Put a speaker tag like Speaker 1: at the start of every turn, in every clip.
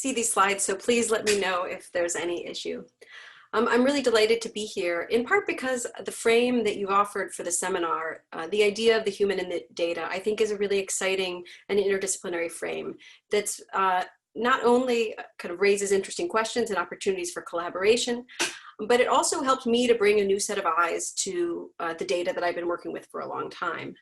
Speaker 1: see these slides, so please let me know if there's any issue. I'm really delighted to be here, in part because the frame that you offered for the seminar, the idea of the human in the data, I think is a really exciting and interdisciplinary frame that's not only kind of raises interesting questions and opportunities for collaboration, but it also helped me to bring a new set of eyes to the data that I've been working with for a long time.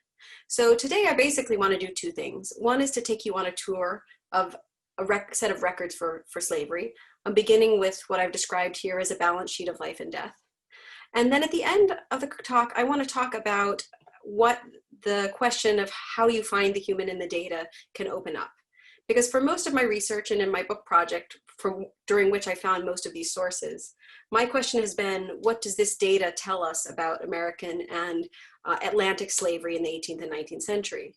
Speaker 1: So today I basically want to do two things. One is to take you on a tour of a set of records for slavery. I'm beginning with what I've described here as a balance sheet of life and death. And then at the end of the talk, I want to talk about what the question of how you find the human in the data can open up. Because for most of my research and in my book project, during which I found most of these sources, my question has been, what does this data tell us about American and Atlantic slavery in the 18th and 19th century?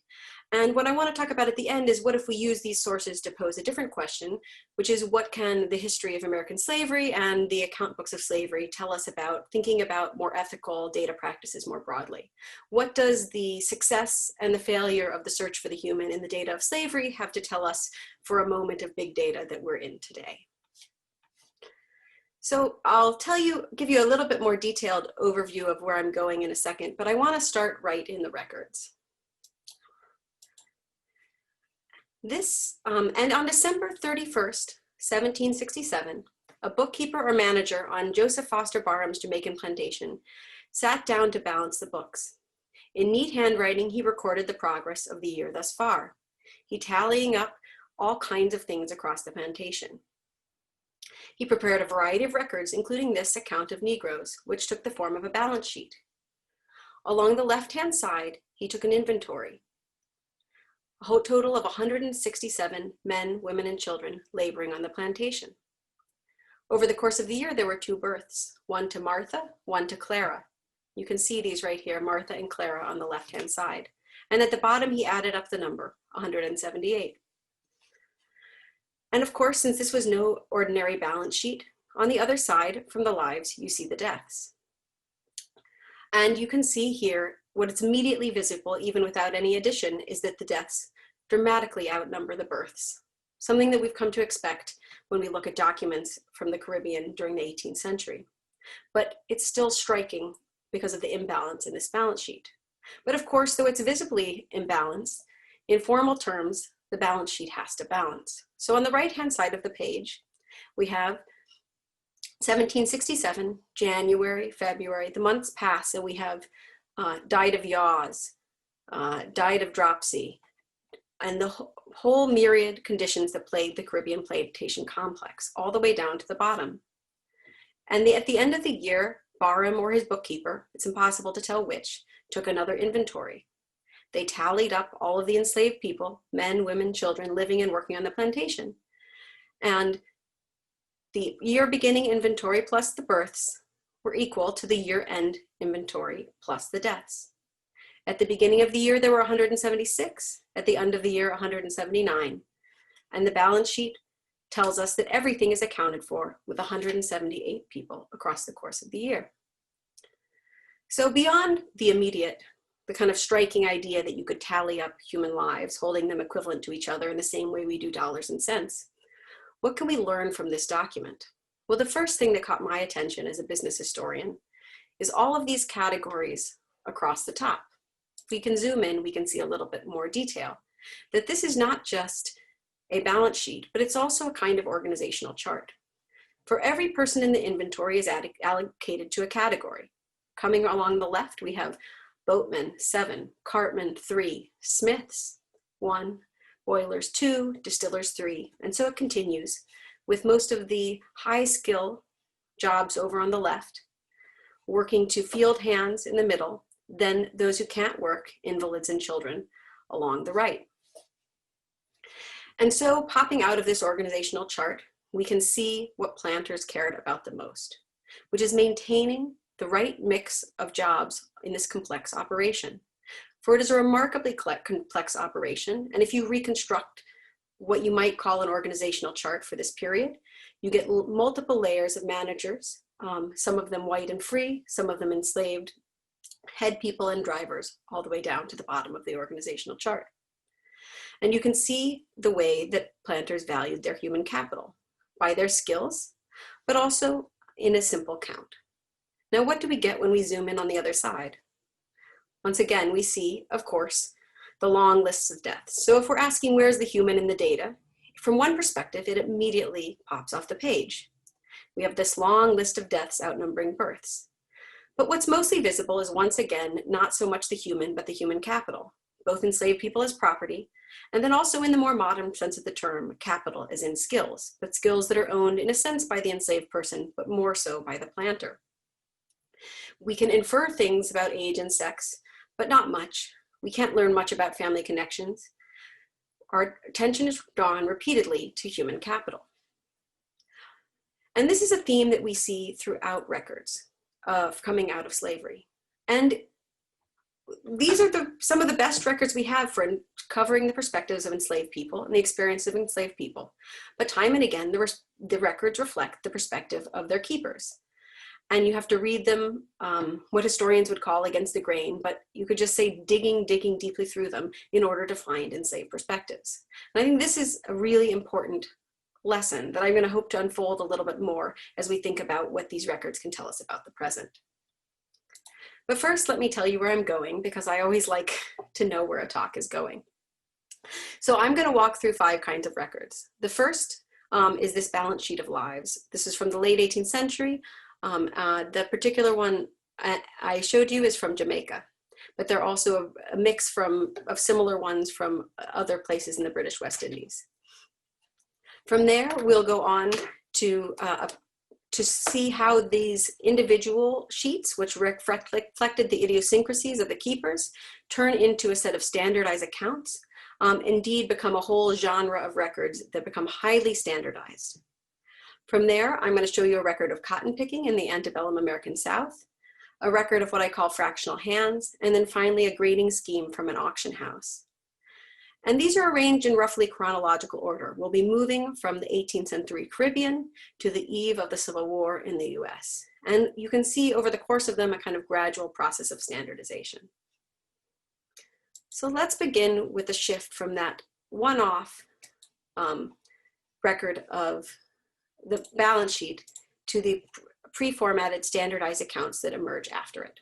Speaker 1: And what I want to talk about at the end is what if we use these sources to pose a different question, which is what can the history of American slavery and the account books of slavery tell us about thinking about more ethical data practices more broadly? What does the success and the failure of the search for the human in the data of slavery have to tell us for a moment of big data that we're in today? So I'll give you a little bit more detailed overview of where I'm going in a second, but I want to start right in the records. And on December 31st, 1767, a bookkeeper or manager on Joseph Foster Barham's Jamaican plantation sat down to balance the books. In neat handwriting, he recorded the progress of the year thus far. He tallying up all kinds of things across the plantation. He prepared a variety of records, including this account of Negroes, which took the form of a balance sheet. Along the left-hand side, he took an inventory. A whole total of 167 men, women, and children laboring on the plantation. Over the course of the year, there were 2 births, one to Martha, one to Clara. You can see these right here, Martha and Clara on the left-hand side. And at the bottom, he added up the number, 178. And of course, since this was no ordinary balance sheet, on the other side from the lives, you see the deaths. And you can see here, what is immediately visible, even without any addition, is that the deaths dramatically outnumber the births, something that we've come to expect when we look at documents from the Caribbean during the 18th century. But it's still striking because of the imbalance in this balance sheet. But of course, though it's visibly imbalanced, in formal terms, the balance sheet has to balance. So on the right-hand side of the page, we have 1767, January, February, the months pass, and we have died of yaws, died of dropsy, and the whole myriad conditions that plagued the Caribbean plantation complex, all the way down to the bottom. And at the end of the year, Barham or his bookkeeper, it's impossible to tell which, took another inventory. They tallied up all of the enslaved people, men, women, children, living and working on the plantation. And the year beginning inventory plus the births were equal to the year-end inventory plus the deaths. At the beginning of the year, there were 176. At the end of the year, 179. And the balance sheet tells us that everything is accounted for with 178 people across the course of the year. So beyond the immediate, the kind of striking idea that you could tally up human lives, holding them equivalent to each other in the same way we do dollars and cents, what can we learn from this document? Well, the first thing that caught my attention as a business historian is all of these categories across the top. If we can zoom in, we can see a little bit more detail. That this is not just a balance sheet, but it's also a kind of organizational chart. For every person in the inventory is allocated to a category. Coming along the left, we have boatmen, 7, cartmen, 3, smiths, 1, boilers, 2, distillers, 3, and so it continues, with most of the high skill jobs over on the left, working to field hands in the middle, then those who can't work, invalids and children, along the right. And so popping out of this organizational chart, we can see what planters cared about the most, which is maintaining the right mix of jobs in this complex operation. For it is a remarkably complex operation, and if you reconstruct what you might call an organizational chart for this period, you get multiple layers of managers, some of them white and free, some of them enslaved, head people and drivers, all the way down to the bottom of the organizational chart. And you can see the way that planters valued their human capital by their skills, but also in a simple count. Now, what do we get when we zoom in on the other side? Once again, we see, of course, the long lists of deaths. So if we're asking where's the human in the data, from one perspective, it immediately pops off the page. We have this long list of deaths outnumbering births. But what's mostly visible is, once again, not so much the human, but the human capital, both enslaved people as property, and then also in the more modern sense of the term, capital as in skills, but skills that are owned in a sense by the enslaved person, but more so by the planter. We can infer things about age and sex, but not much. We can't learn much about family connections. Our attention is drawn repeatedly to human capital. And this is a theme that we see throughout records of coming out of slavery. And these are some of the best records we have for covering the perspectives of enslaved people and the experience of enslaved people. But time and again, the records reflect the perspective of their keepers. And you have to read them, what historians would call against the grain, but you could just say digging deeply through them in order to find enslaved perspectives. And I think this is a really important lesson that I'm going to hope to unfold a little bit more as we think about what these records can tell us about the present. But first, let me tell you where I'm going, because I always like to know where a talk is going. So I'm going to walk through 5 kinds of records. The first is this balance sheet of lives. This is from the late 18th century. The particular one I showed you is from Jamaica, but there are also a mix of similar ones from other places in the British West Indies. From there, we'll go on to see how these individual sheets, which reflected the idiosyncrasies of the keepers, turn into a set of standardized accounts, indeed become a whole genre of records that become highly standardized. From there, I'm going to show you a record of cotton picking in the antebellum American South, a record of what I call fractional hands, and then finally a grading scheme from an auction house. And these are arranged in roughly chronological order. We'll be moving from the 18th century Caribbean to the eve of the Civil War in the US. And you can see over the course of them a kind of gradual process of standardization. So let's begin with a shift from that one-off record of the balance sheet to the pre-formatted standardized accounts that emerge after it.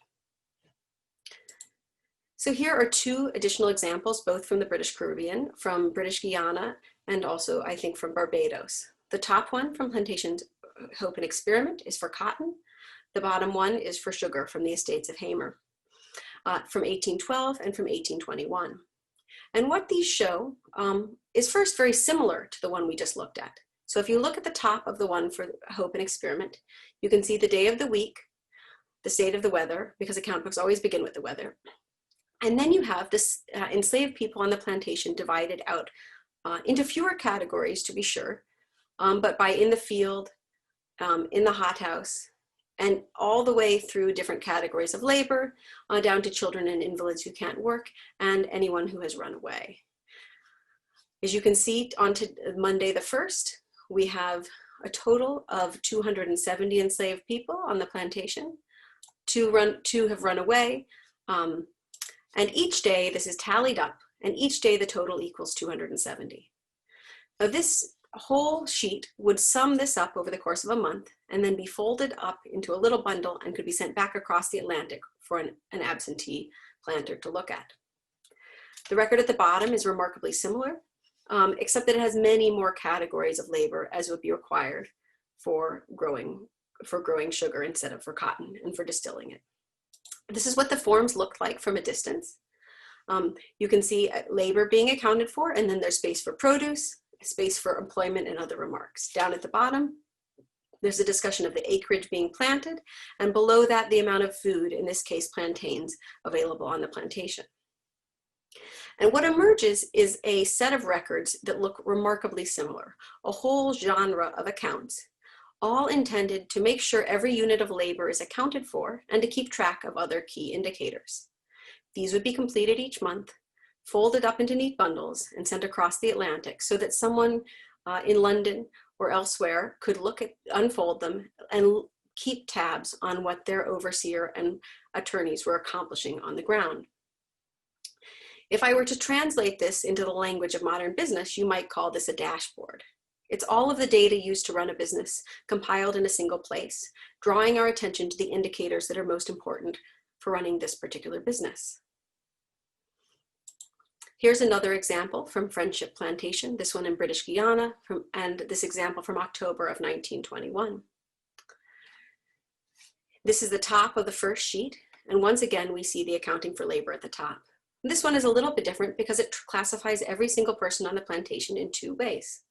Speaker 1: So here are 2 additional examples, both from the British Caribbean, from British Guiana, and also I think from Barbados. The top one from Plantation Hope and Experiment is for cotton. The bottom one is for sugar from the estates of Hamer, from 1812 and from 1821. And what these show is first very similar to the one we just looked at. So if you look at the top of the one for Hope and Experiment, you can see the day of the week, the state of the weather, because account books always begin with the weather. And then you have this enslaved people on the plantation divided out into fewer categories, to be sure, but by in the field, in the hothouse, and all the way through different categories of labor, down to children and invalids who can't work, and anyone who has run away. As you can see, on to Monday the 1st, we have a total of 270 enslaved people on the plantation. 2 have run away. And each day, this is tallied up, and each day the total equals 270. Now this whole sheet would sum this up over the course of a month and then be folded up into a little bundle and could be sent back across the Atlantic for an absentee planter to look at. The record at the bottom is remarkably similar, except that it has many more categories of labor as would be required for growing sugar instead of for cotton and for distilling it. This is what the forms look like from a distance. You can see labor being accounted for, and then there's space for produce, space for employment, and other remarks. Down at the bottom, there's a discussion of the acreage being planted, and below that, the amount of food, in this case plantains, available on the plantation. And what emerges is a set of records that look remarkably similar, a whole genre of accounts, all intended to make sure every unit of labor is accounted for and to keep track of other key indicators. These would be completed each month, folded up into neat bundles, and sent across the Atlantic so that someone in London or elsewhere could unfold them and keep tabs on what their overseer and attorneys were accomplishing on the ground. If I were to translate this into the language of modern business, you might call this a dashboard. It's all of the data used to run a business compiled in a single place, drawing our attention to the indicators that are most important for running this particular business. Here's another example from Friendship Plantation, this one in British Guiana, and this example from October of 1921. This is the top of the first sheet, and once again, we see the accounting for labor at the top. This one is a little bit different because it classifies every single person on the plantation in two ways.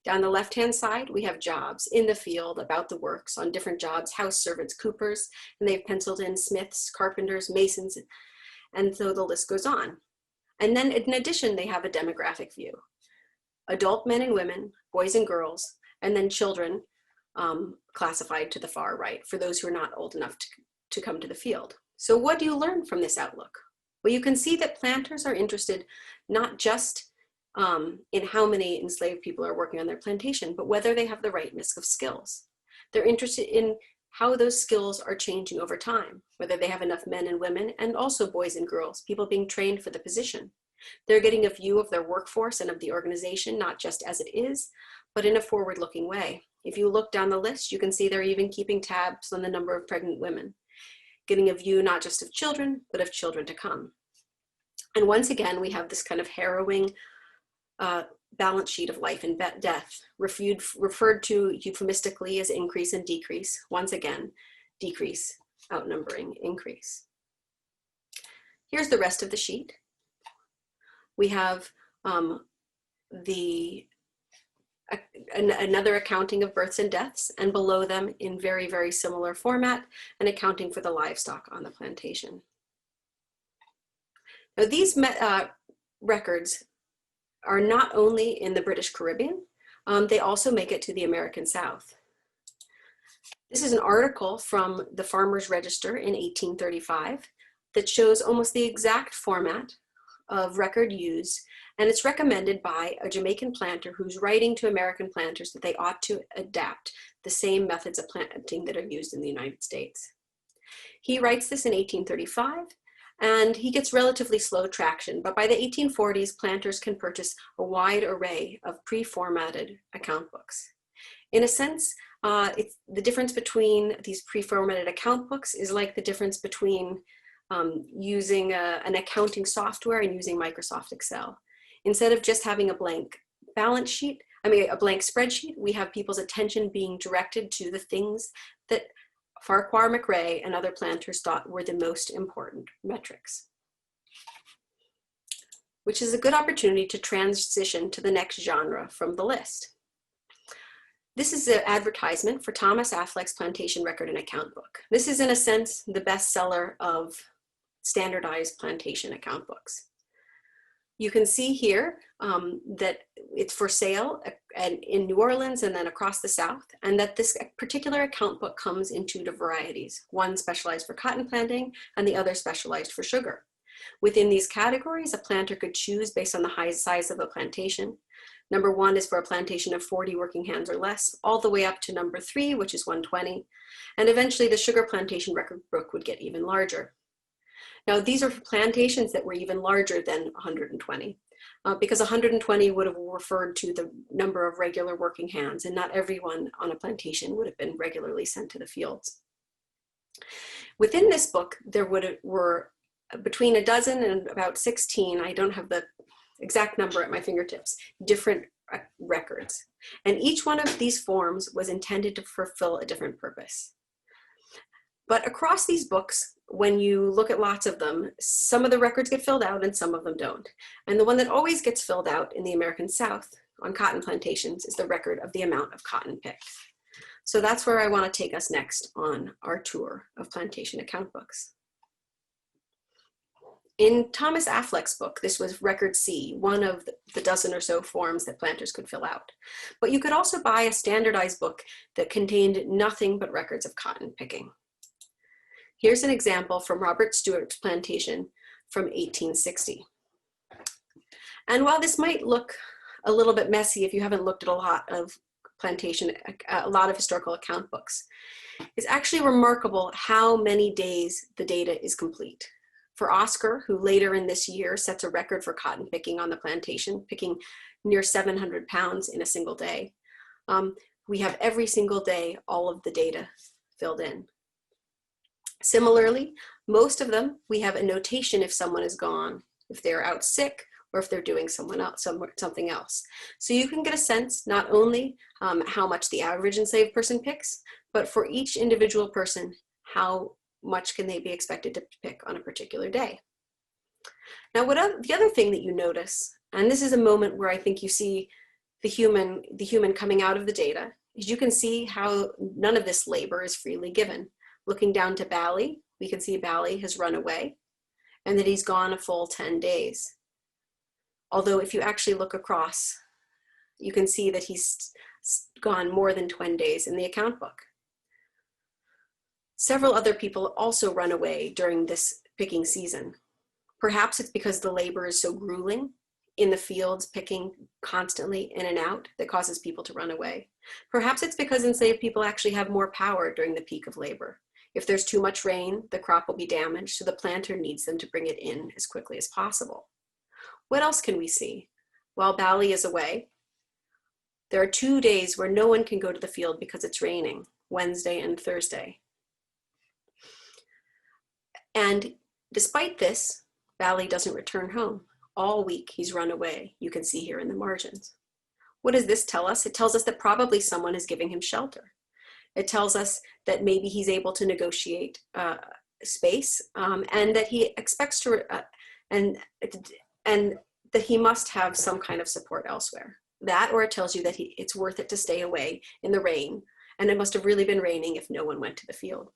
Speaker 1: Down the left-hand side, we have jobs in the field, about the works, on different jobs, house servants, coopers, and they've penciled in smiths, carpenters, masons, and so the list goes on. And then in addition, they have a demographic view. Adult men and women, boys and girls, and then children classified to the far right for those who are not old enough to come to the field. So what do you learn from this outlook? Well, you can see that planters are interested not just in how many enslaved people are working on their plantation, but whether they have the right mix of skills. They're interested in how those skills are changing over time, whether they have enough men and women, and also boys and girls, people being trained for the position. They're getting a view of their workforce and of the organization, not just as it is, but in a forward-looking way. If you look down the list, you can see they're even keeping tabs on the number of pregnant women, getting a view not just of children, but of children to come. And once again, we have this kind of harrowing balance sheet of life and death, referred to euphemistically as increase and decrease. Once again, decrease outnumbering increase. Here's the rest of the sheet. We have another accounting of births and deaths, and below them in very, very similar format, an accounting for the livestock on the plantation. Now these records are not only in the British Caribbean, they also make it to the American South. This is an article from the Farmers Register in 1835 that shows almost the exact format of record used, and it's recommended by a Jamaican planter who's writing to American planters that they ought to adapt the same methods of planting that are used in the United States. He writes this in 1835, and he gets relatively slow traction, but by the 1840s, planters can purchase a wide array of pre-formatted account books. In a sense, it's the difference between these pre-formatted account books is like the difference between using an accounting software and using Microsoft Excel. Instead of just having a blank balance sheet, a blank spreadsheet, we have people's attention being directed to the things that Farquhar McRae and other planters thought were the most important metrics, which is a good opportunity to transition to the next genre from the list. This is an advertisement for Thomas Affleck's Plantation Record and Account Book. This is, in a sense, the bestseller of standardized plantation account books. You can see here that it's for sale in New Orleans and then across the South, and that this particular account book comes in two varieties, one specialized for cotton planting and the other specialized for sugar. Within these categories, a planter could choose based on the size of the plantation. Number 1 is for a plantation of 40 working hands or less, all the way up to number 3, which is 120. And eventually the sugar plantation record book would get even larger. Now, these are for plantations that were even larger than 120, because 120 would have referred to the number of regular working hands, and not everyone on a plantation would have been regularly sent to the fields. Within this book, there were between a dozen and about 16, I don't have the exact number at my fingertips, different records. And each one of these forms was intended to fulfill a different purpose. But across these books, when you look at lots of them, some of the records get filled out and some of them don't. And the one that always gets filled out in the American South on cotton plantations is the record of the amount of cotton picked. So that's where I want to take us next on our tour of plantation account books. In Thomas Affleck's book, this was Record C, one of the dozen or so forms that planters could fill out. But you could also buy a standardized book that contained nothing but records of cotton picking. Here's an example from Robert Stewart's plantation from 1860. And while this might look a little bit messy if you haven't looked at a lot of historical account books, it's actually remarkable how many days the data is complete. For Oscar, who later in this year sets a record for cotton picking on the plantation, picking near 700 pounds in a single day, we have every single day all of the data filled in. Similarly, most of them, we have a notation if someone is gone, if they're out sick, or if they're doing something else. So you can get a sense not only how much the average enslaved person picks, but for each individual person, how much can they be expected to pick on a particular day. Now, the other thing that you notice, and this is a moment where I think you see the human coming out of the data, is you can see how none of this labor is freely given. Looking down to Bally, we can see Bally has run away and that he's gone a full 10 days. Although if you actually look across, you can see that he's gone more than 20 days in the account book. Several other people also run away during this picking season. Perhaps it's because the labor is so grueling in the fields, picking constantly in and out, that causes people to run away. Perhaps it's because enslaved people actually have more power during the peak of labor. If there's too much rain, the crop will be damaged, so the planter needs them to bring it in as quickly as possible. What else can we see? While Bally is away, there are 2 days where no one can go to the field because it's raining, Wednesday and Thursday. And despite this, Bally doesn't return home. All week he's run away, you can see here in the margins. What does this tell us? It tells us that probably someone is giving him shelter. It tells us that maybe he's able to negotiate space, and that he expects to, and that he must have some kind of support elsewhere. That, or it tells you that it's worth it to stay away in the rain, and it must have really been raining if no one went to the field.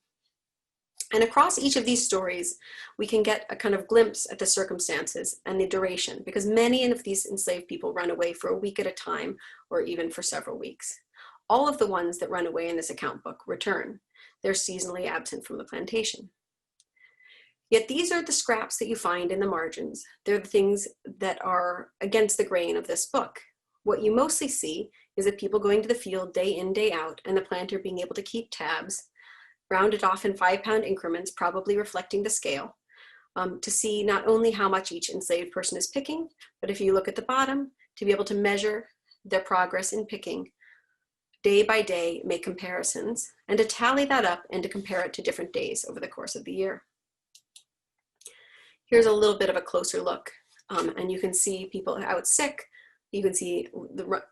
Speaker 1: And across each of these stories, we can get a kind of glimpse at the circumstances and the duration, because many of these enslaved people run away for a week at a time, or even for several weeks. All of the ones that run away in this account book return. They're seasonally absent from the plantation. Yet these are the scraps that you find in the margins. They're the things that are against the grain of this book. What you mostly see is that people going to the field day in, day out, and the planter being able to keep tabs, rounded off in 5-pound increments, probably reflecting the scale, to see not only how much each enslaved person is picking, but if you look at the bottom, to be able to measure their progress in picking day by day, make comparisons, and to tally that up and to compare it to different days over the course of the year. Here's a little bit of a closer look, and you can see people out sick. You can see the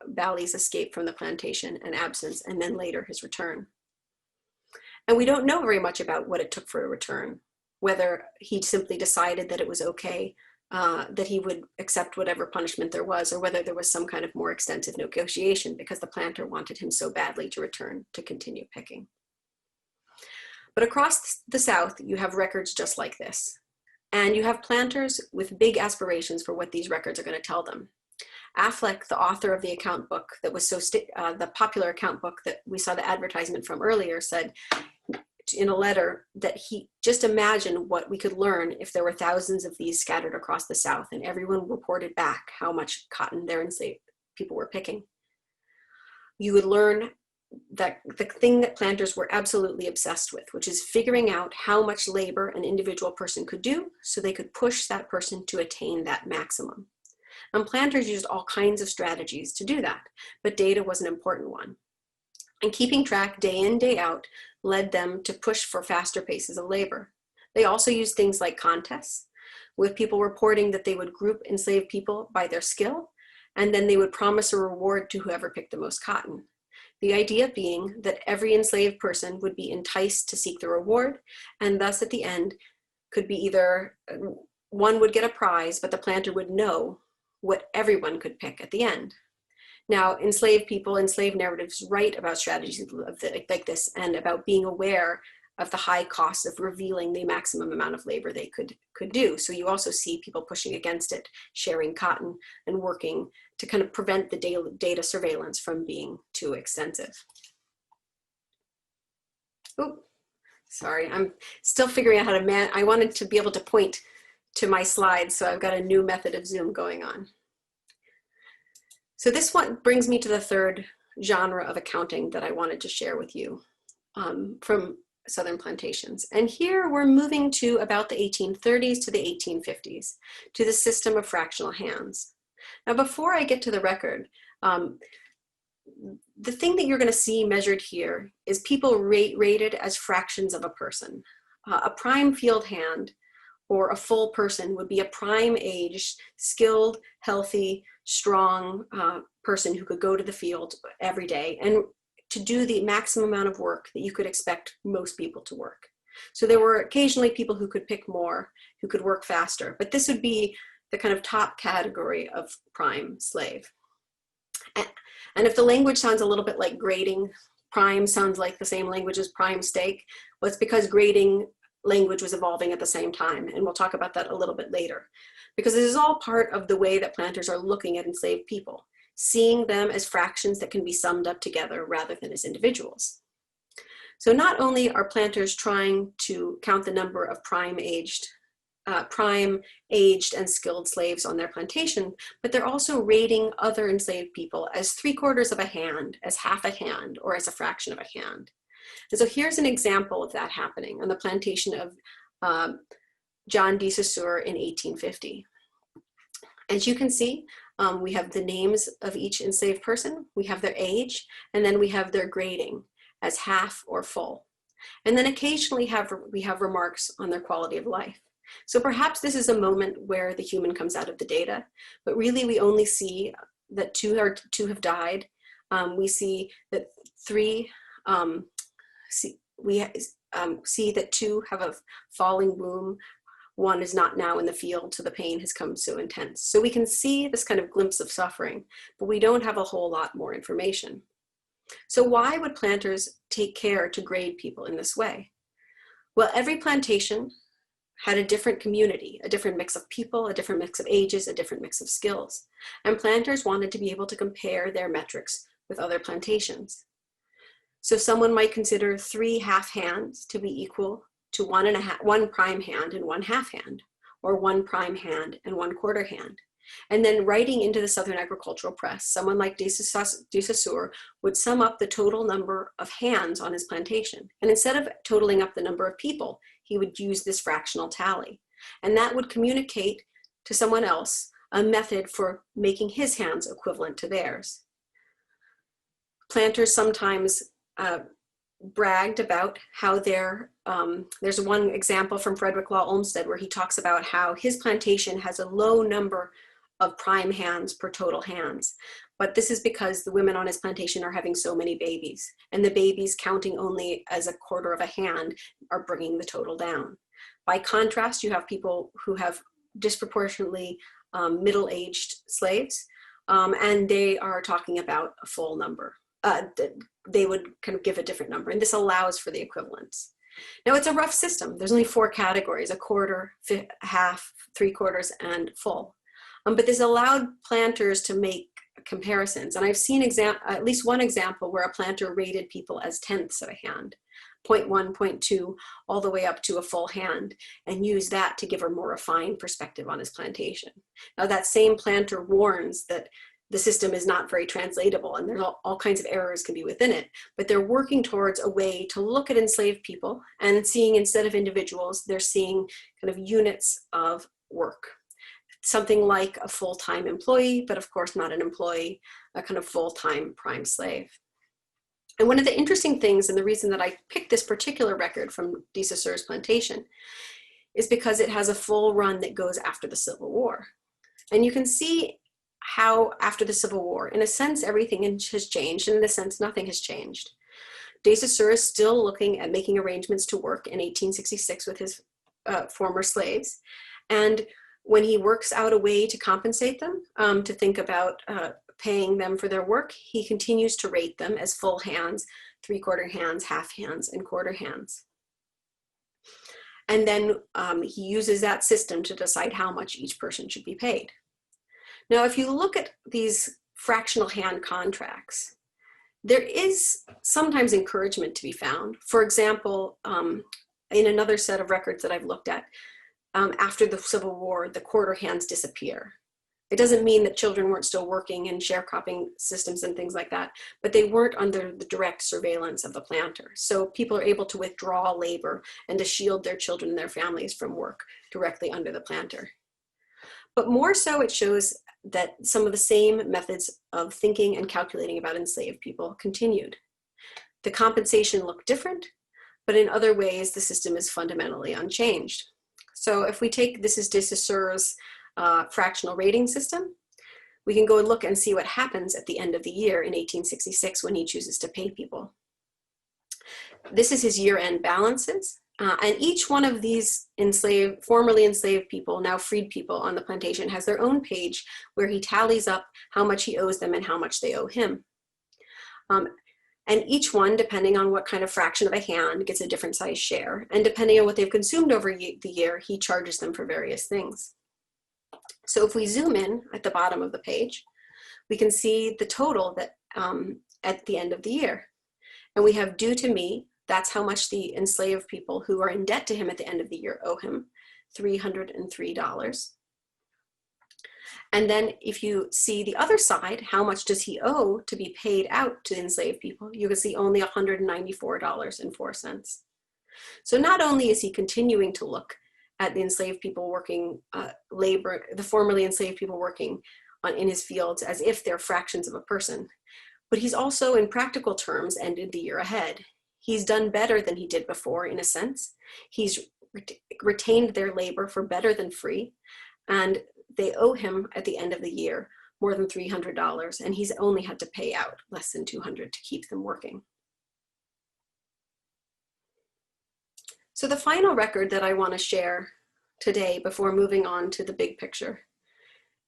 Speaker 1: Bally's escape from the plantation and absence, and then later his return. And we don't know very much about what it took for a return, whether he simply decided that it was okay, that he would accept whatever punishment there was, or whether there was some kind of more extensive negotiation because the planter wanted him so badly to return to continue picking. But across the South, you have records just like this. And you have planters with big aspirations for what these records are going to tell them. Affleck, the author of the account book that was the popular account book that we saw the advertisement from earlier, said in a letter that he just imagined what we could learn if there were thousands of these scattered across the South and everyone reported back how much cotton their enslaved people were picking. You would learn that the thing that planters were absolutely obsessed with, which is figuring out how much labor an individual person could do so they could push that person to attain that maximum. And planters used all kinds of strategies to do that, but data was an important one. And keeping track day in, day out led them to push for faster paces of labor. They also used things like contests, with people reporting that they would group enslaved people by their skill, and then they would promise a reward to whoever picked the most cotton. The idea being that every enslaved person would be enticed to seek the reward, and thus at the end could be either one would get a prize, but the planter would know what everyone could pick at the end. Now, enslaved people, enslaved narratives write about strategies like this and about being aware of the high cost of revealing the maximum amount of labor they could do. So you also see people pushing against it, sharing cotton, and working to kind of prevent the data surveillance from being too extensive. Oh, sorry, I'm still figuring out how to I wanted to be able to point to my slides, so I've got a new method of Zoom going on. So this one brings me to the third genre of accounting that I wanted to share with you from Southern plantations. And here we're moving to about the 1830s to the 1850s, to the system of fractional hands. Now, before I get to the record, the thing that you're going to see measured here is people rated as fractions of a person. A prime field hand or a full person would be a prime-aged, skilled, healthy, strong person who could go to the field every day and to do the maximum amount of work that you could expect most people to work. So there were occasionally people who could pick more, who could work faster, but this would be the kind of top category of prime slave. And if the language sounds a little bit like grading, prime sounds like the same language as prime steak, well, it's because grading language was evolving at the same time, and we'll talk about that a little bit later. Because this is all part of the way that planters are looking at enslaved people, seeing them as fractions that can be summed up together rather than as individuals. So not only are planters trying to count the number of prime-aged and skilled slaves on their plantation, but they're also rating other enslaved people as 3/4 of a hand, as half a hand, or as a fraction of a hand. And so here's an example of that happening on the plantation of John de Saussure in 1850. As you can see, we have the names of each enslaved person, we have their age, and then we have their grading as half or full. And then occasionally we have remarks on their quality of life. So perhaps this is a moment where the human comes out of the data, but really we only see that two have died. We see that see that 2 have a falling bloom. 1 is not now in the field, so the pain has come so intense. So we can see this kind of glimpse of suffering, but we don't have a whole lot more information. So why would planters take care to grade people in this way? Well, every plantation had a different community, a different mix of people, a different mix of ages, a different mix of skills. And planters wanted to be able to compare their metrics with other plantations. So someone might consider 3 half hands to be equal to 1 prime hand and 1 half hand, or 1 prime hand and 1/4 hand. And then writing into the Southern agricultural press, someone like de Saussure would sum up the total number of hands on his plantation. And instead of totaling up the number of people, he would use this fractional tally. And that would communicate to someone else a method for making his hands equivalent to theirs. Planters sometimes bragged about how there's one example from Frederick Law Olmsted where he talks about how his plantation has a low number of prime hands per total hands. But this is because the women on his plantation are having so many babies, and the babies counting only as 1/4 of a hand are bringing the total down. By contrast, you have people who have disproportionately middle-aged slaves, and they are talking about a full number. They would kind of give a different number, and this allows for the equivalence. Now, it's a rough system. There's only 4 categories: 1/4, half, 3/4, and full. But this allowed planters to make comparisons. And I've seen at least one example where a planter rated people as tenths of a hand, 0.1, 0.2, all the way up to a full hand, and use that to give a more refined perspective on his plantation. Now, that same planter warns that the system is not very translatable and there's all kinds of errors can be within it, but they're working towards a way to look at enslaved people and seeing, instead of individuals, they're seeing kind of units of work. Something like a full-time employee, but of course not an employee, a kind of full-time prime slave. And one of the interesting things, and the reason that I picked this particular record from de Saussure's plantation, is because it has a full run that goes after the Civil War. And you can see how after the Civil War, in a sense, everything has changed, and in a sense, nothing has changed. De Saussure is still looking at making arrangements to work in 1866 with his former slaves. And when he works out a way to compensate them, to think about paying them for their work, he continues to rate them as full hands, 3/4 hands, half hands, and 1/4 hands. And then he uses that system to decide how much each person should be paid. Now, if you look at these fractional hand contracts, there is sometimes encouragement to be found. For example, in another set of records that I've looked at, after the Civil War, the 1/4 hands disappear. It doesn't mean that children weren't still working in sharecropping systems and things like that, but they weren't under the direct surveillance of the planter. So people are able to withdraw labor and to shield their children and their families from work directly under the planter. But more so, it shows that some of the same methods of thinking and calculating about enslaved people continued. The compensation looked different, but in other ways, the system is fundamentally unchanged. So if we take, this is de Saussure's fractional rating system, we can go and look and see what happens at the end of the year in 1866 when he chooses to pay people. This is his year-end balances. And each one of these formerly enslaved people, now freed people on the plantation, has their own page where he tallies up how much he owes them and how much they owe him. And each one, depending on what kind of fraction of a hand, gets a different size share. And depending on what they've consumed over the year, he charges them for various things. So if we zoom in at the bottom of the page, we can see the total that at the end of the year. And we have due to me, that's how much the enslaved people who are in debt to him at the end of the year owe him, $303. And then if you see the other side, how much does he owe to be paid out to enslaved people, you can see only $194.04. So not only is he continuing to look at the enslaved people working labor, the formerly enslaved people working in his fields as if they're fractions of a person, but he's also in practical terms ended the year ahead. He's done better than he did before in a sense. He's retained their labor for better than free, and they owe him at the end of the year more than $300, and he's only had to pay out less than $200 to keep them working. So the final record that I want to share today before moving on to the big picture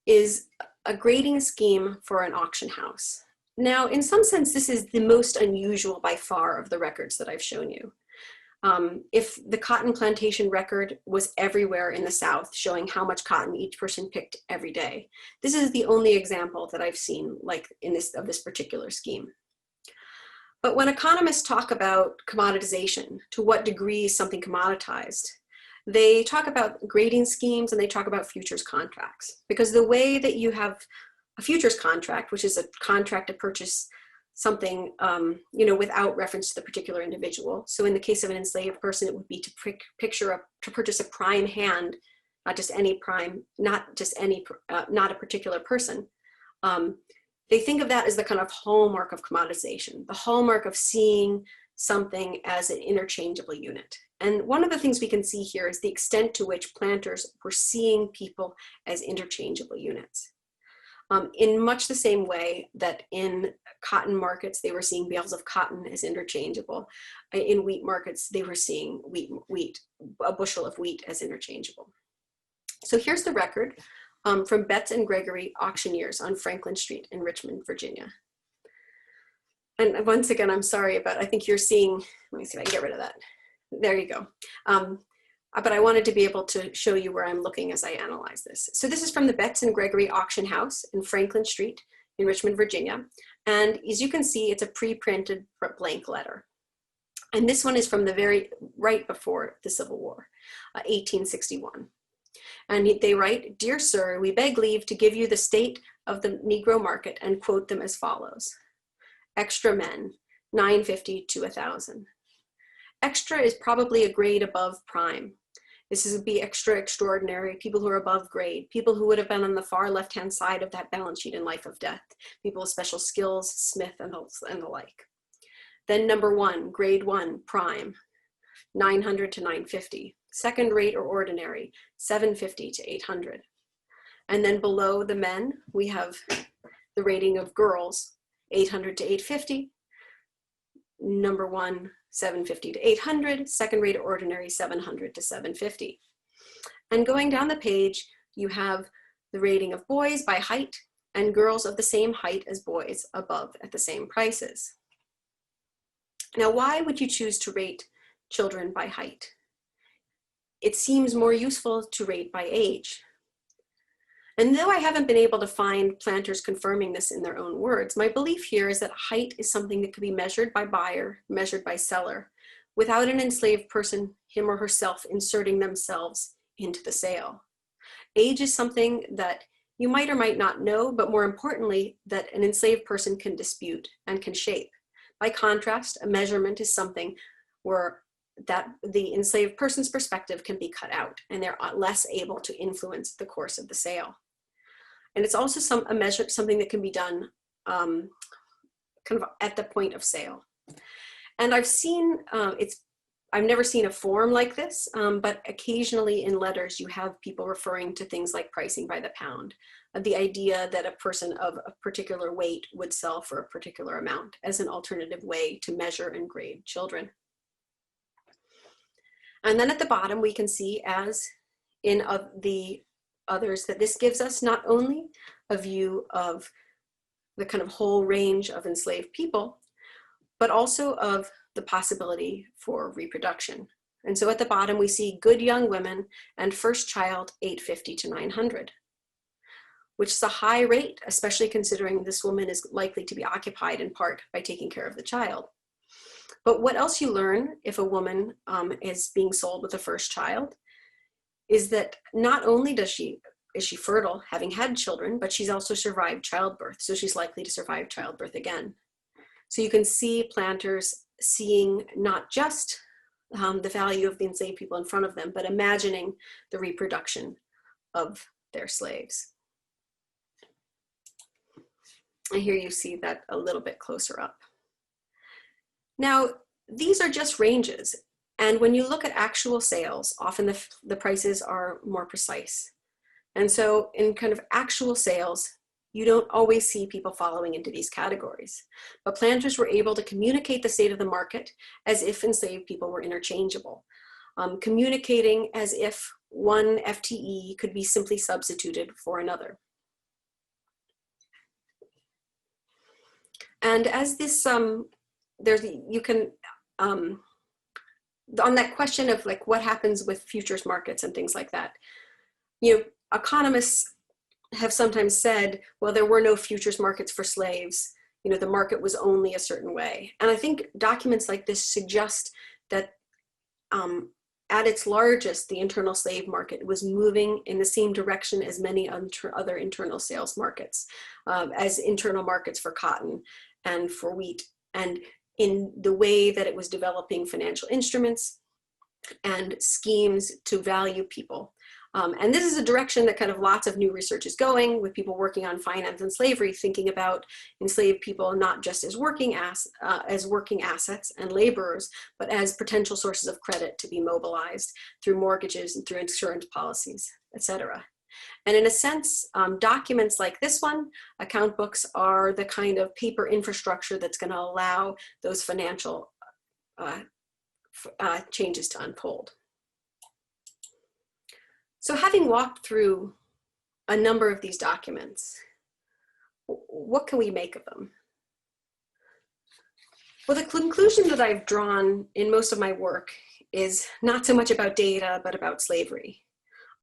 Speaker 1: is a grading scheme for an auction house. Now, in some sense, this is the most unusual by far of the records that I've shown you. If the cotton plantation record was everywhere in the South, showing how much cotton each person picked every day, this is the only example that I've seen like of this particular scheme. But when economists talk about commoditization, to what degree is something commoditized, they talk about grading schemes and they talk about futures contracts. Because the way that you have a futures contract, which is a contract to purchase something without reference to the particular individual. So in the case of an enslaved person, it would be to purchase a prime hand, not a particular person. They think of that as the kind of hallmark of commoditization, the hallmark of seeing something as an interchangeable unit. And one of the things we can see here is the extent to which planters were seeing people as interchangeable units. In much the same way that in cotton markets, they were seeing bales of cotton as interchangeable. In wheat markets, they were seeing a bushel of wheat as interchangeable. So here's the record from Betts and Gregory auctioneers on Franklin Street in Richmond, Virginia. And once again, I'm sorry about, I think you're seeing, let me see if I can get rid of that. There you go. But I wanted to be able to show you where I'm looking as I analyze this. So this is from the Betts and Gregory auction house in Franklin Street in Richmond, Virginia. And as you can see, it's a pre-printed blank letter. And this one is from the very right before the Civil War, 1861. And they write, "Dear sir, we beg leave to give you the state of the Negro market and quote them as follows. Extra men, $9.50 to $1,000. Extra is probably a grade above prime. This would be extra extraordinary, people who are above grade, people who would have been on the far left-hand side of that balance sheet in life or death, people with special skills, Smith and the like. Then number one, grade one, prime, $900 to $950. Second rate or ordinary, $750 to $800. And then below the men, we have the rating of girls, $800 to $850. Number one, $750 to $800, second rate ordinary, $700 to $750. And going down the page, you have the rating of boys by height and girls of the same height as boys above at the same prices. Now, why would you choose to rate children by height? It seems more useful to rate by age. And though I haven't been able to find planters confirming this in their own words, my belief here is that height is something that could be measured by buyer, measured by seller, without an enslaved person, him or herself, inserting themselves into the sale. Age is something that you might or might not know, but more importantly, that an enslaved person can dispute and can shape. By contrast, a measurement is something where that the enslaved person's perspective can be cut out and they're less able to influence the course of the sale. And it's also something that can be done kind of at the point of sale. And I've seen, I've never seen a form like this, but occasionally in letters you have people referring to things like pricing by the pound, the idea that a person of a particular weight would sell for a particular amount as an alternative way to measure and grade children. And then at the bottom we can see, as in the others, that this gives us not only a view of the kind of whole range of enslaved people, but also of the possibility for reproduction. And so at the bottom we see good young women and first child 850 to 900, which is a high rate, especially considering this woman is likely to be occupied in part by taking care of the child. But what else you learn if a woman is being sold with a first child is that not only is she fertile, having had children, but she's also survived childbirth. So she's likely to survive childbirth again. So you can see planters seeing not just the value of the enslaved people in front of them, but imagining the reproduction of their slaves. And here you see that a little bit closer up. Now, these are just ranges. And when you look at actual sales, often the prices are more precise. And so in kind of actual sales, you don't always see people following into these categories. But planters were able to communicate the state of the market as if enslaved people were interchangeable, communicating as if one FTE could be simply substituted for another. And as this, you can, on that question of like what happens with futures markets and things like that, you know, economists have sometimes said, well, there were no futures markets for slaves. You know, the market was only a certain way. And I think documents like this suggest that at its largest, the internal slave market was moving in the same direction as many other internal sales markets, as internal markets for cotton and for wheat, and in the way that it was developing financial instruments and schemes to value people. And this is a direction that kind of lots of new research is going, with people working on finance and slavery, thinking about enslaved people not just as working assets and laborers, but as potential sources of credit to be mobilized through mortgages and through insurance policies, etc. And in a sense, documents like this one, account books, are the kind of paper infrastructure that's going to allow those financial changes to unfold. So having walked through a number of these documents, what can we make of them? Well, the conclusion that I've drawn in most of my work is not so much about data, but about slavery.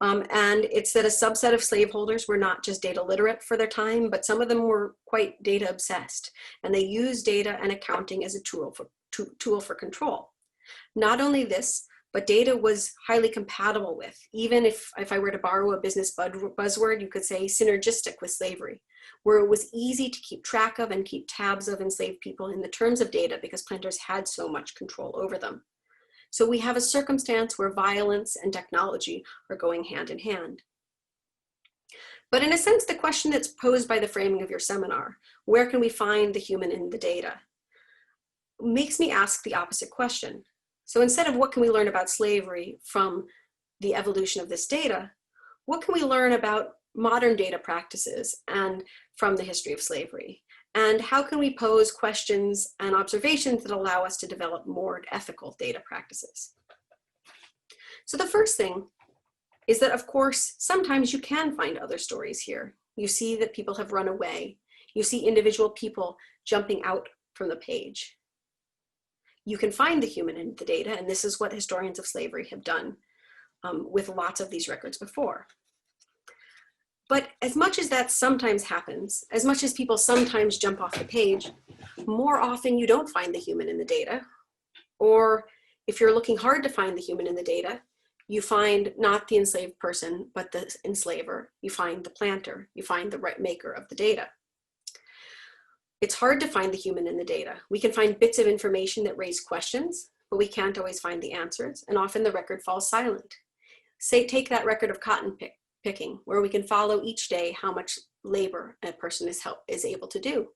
Speaker 1: And it's that a subset of slaveholders were not just data literate for their time, but some of them were quite data obsessed, and they used data and accounting as a tool for control. Not only this, but data was highly compatible with, even if I were to borrow a business buzzword, you could say synergistic with slavery, where it was easy to keep track of and keep tabs of enslaved people in the terms of data because planters had so much control over them. So we have a circumstance where violence and technology are going hand in hand. But in a sense, the question that's posed by the framing of your seminar, where can we find the human in the data, makes me ask the opposite question. So instead of what can we learn about slavery from the evolution of this data, what can we learn about modern data practices and from the history of slavery? And how can we pose questions and observations that allow us to develop more ethical data practices? So the first thing is that, of course, sometimes you can find other stories here. You see that people have run away. You see individual people jumping out from the page. You can find the human in the data, and this is what historians of slavery have done with lots of these records before. But as much as that sometimes happens, as much as people sometimes jump off the page, more often you don't find the human in the data. Or if you're looking hard to find the human in the data, you find not the enslaved person, but the enslaver. You find the planter. You find the right maker of the data. It's hard to find the human in the data. We can find bits of information that raise questions, but we can't always find the answers, and often the record falls silent. Say, take that record of cotton picking, where we can follow each day how much labor a person is able to do.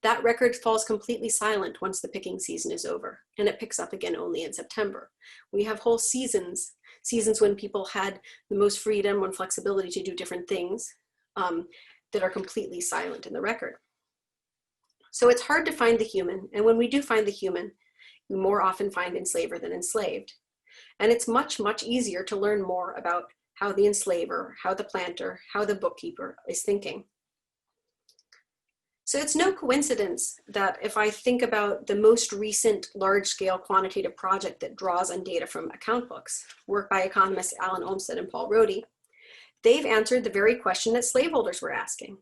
Speaker 1: That record falls completely silent once the picking season is over, and it picks up again only in September. We have whole seasons when people had the most freedom and flexibility to do different things that are completely silent in the record. So it's hard to find the human, and when we do find the human, we more often find enslaver than enslaved. And it's much, much easier to learn more about how the enslaver, how the planter, how the bookkeeper is thinking. So it's no coincidence that if I think about the most recent large-scale quantitative project that draws on data from account books, work by economists Alan Olmsted and Paul Rohde, they've answered the very question that slaveholders were asking.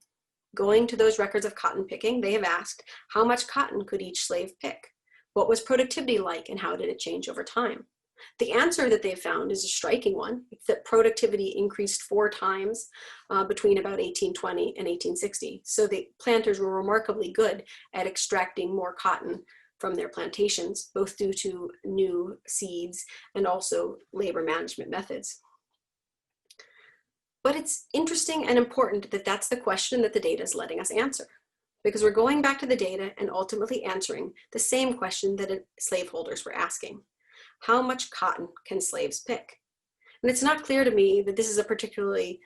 Speaker 1: Going to those records of cotton picking, they have asked, how much cotton could each slave pick? What was productivity like, and how did it change over time? The answer that they've found is a striking one. It's that productivity increased 4 times between about 1820 and 1860. So the planters were remarkably good at extracting more cotton from their plantations, both due to new seeds and also labor management methods. But it's interesting and important that that's the question that the data is letting us answer, because we're going back to the data and ultimately answering the same question that slaveholders were asking. How much cotton can slaves pick? And it's not clear to me that this is a particularly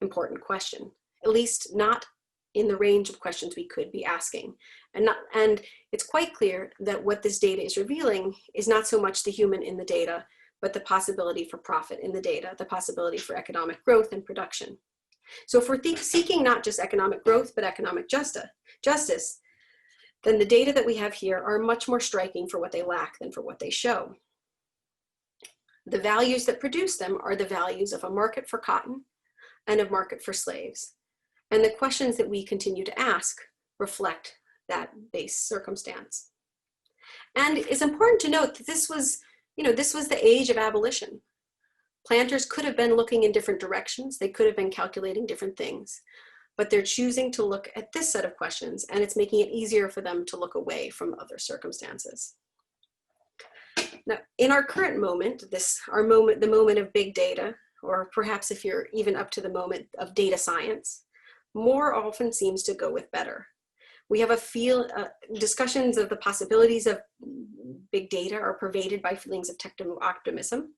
Speaker 1: important question, at least not in the range of questions we could be asking. And it's quite clear that what this data is revealing is not so much the human in the data, but the possibility for profit in the data, the possibility for economic growth and production. So if we're seeking not just economic growth, but economic justice, then the data that we have here are much more striking for what they lack than for what they show. The values that produce them are the values of a market for cotton and a market for slaves. And the questions that we continue to ask reflect that base circumstance. And it's important to note that this was the age of abolition. Planters could have been looking in different directions. They could have been calculating different things, but they're choosing to look at this set of questions, and it's making it easier for them to look away from other circumstances. Now, in our current moment, the moment of big data, or perhaps if you're even up to the moment of data science, more often seems to go with better. We have discussions of the possibilities of big data are pervaded by feelings of techno optimism,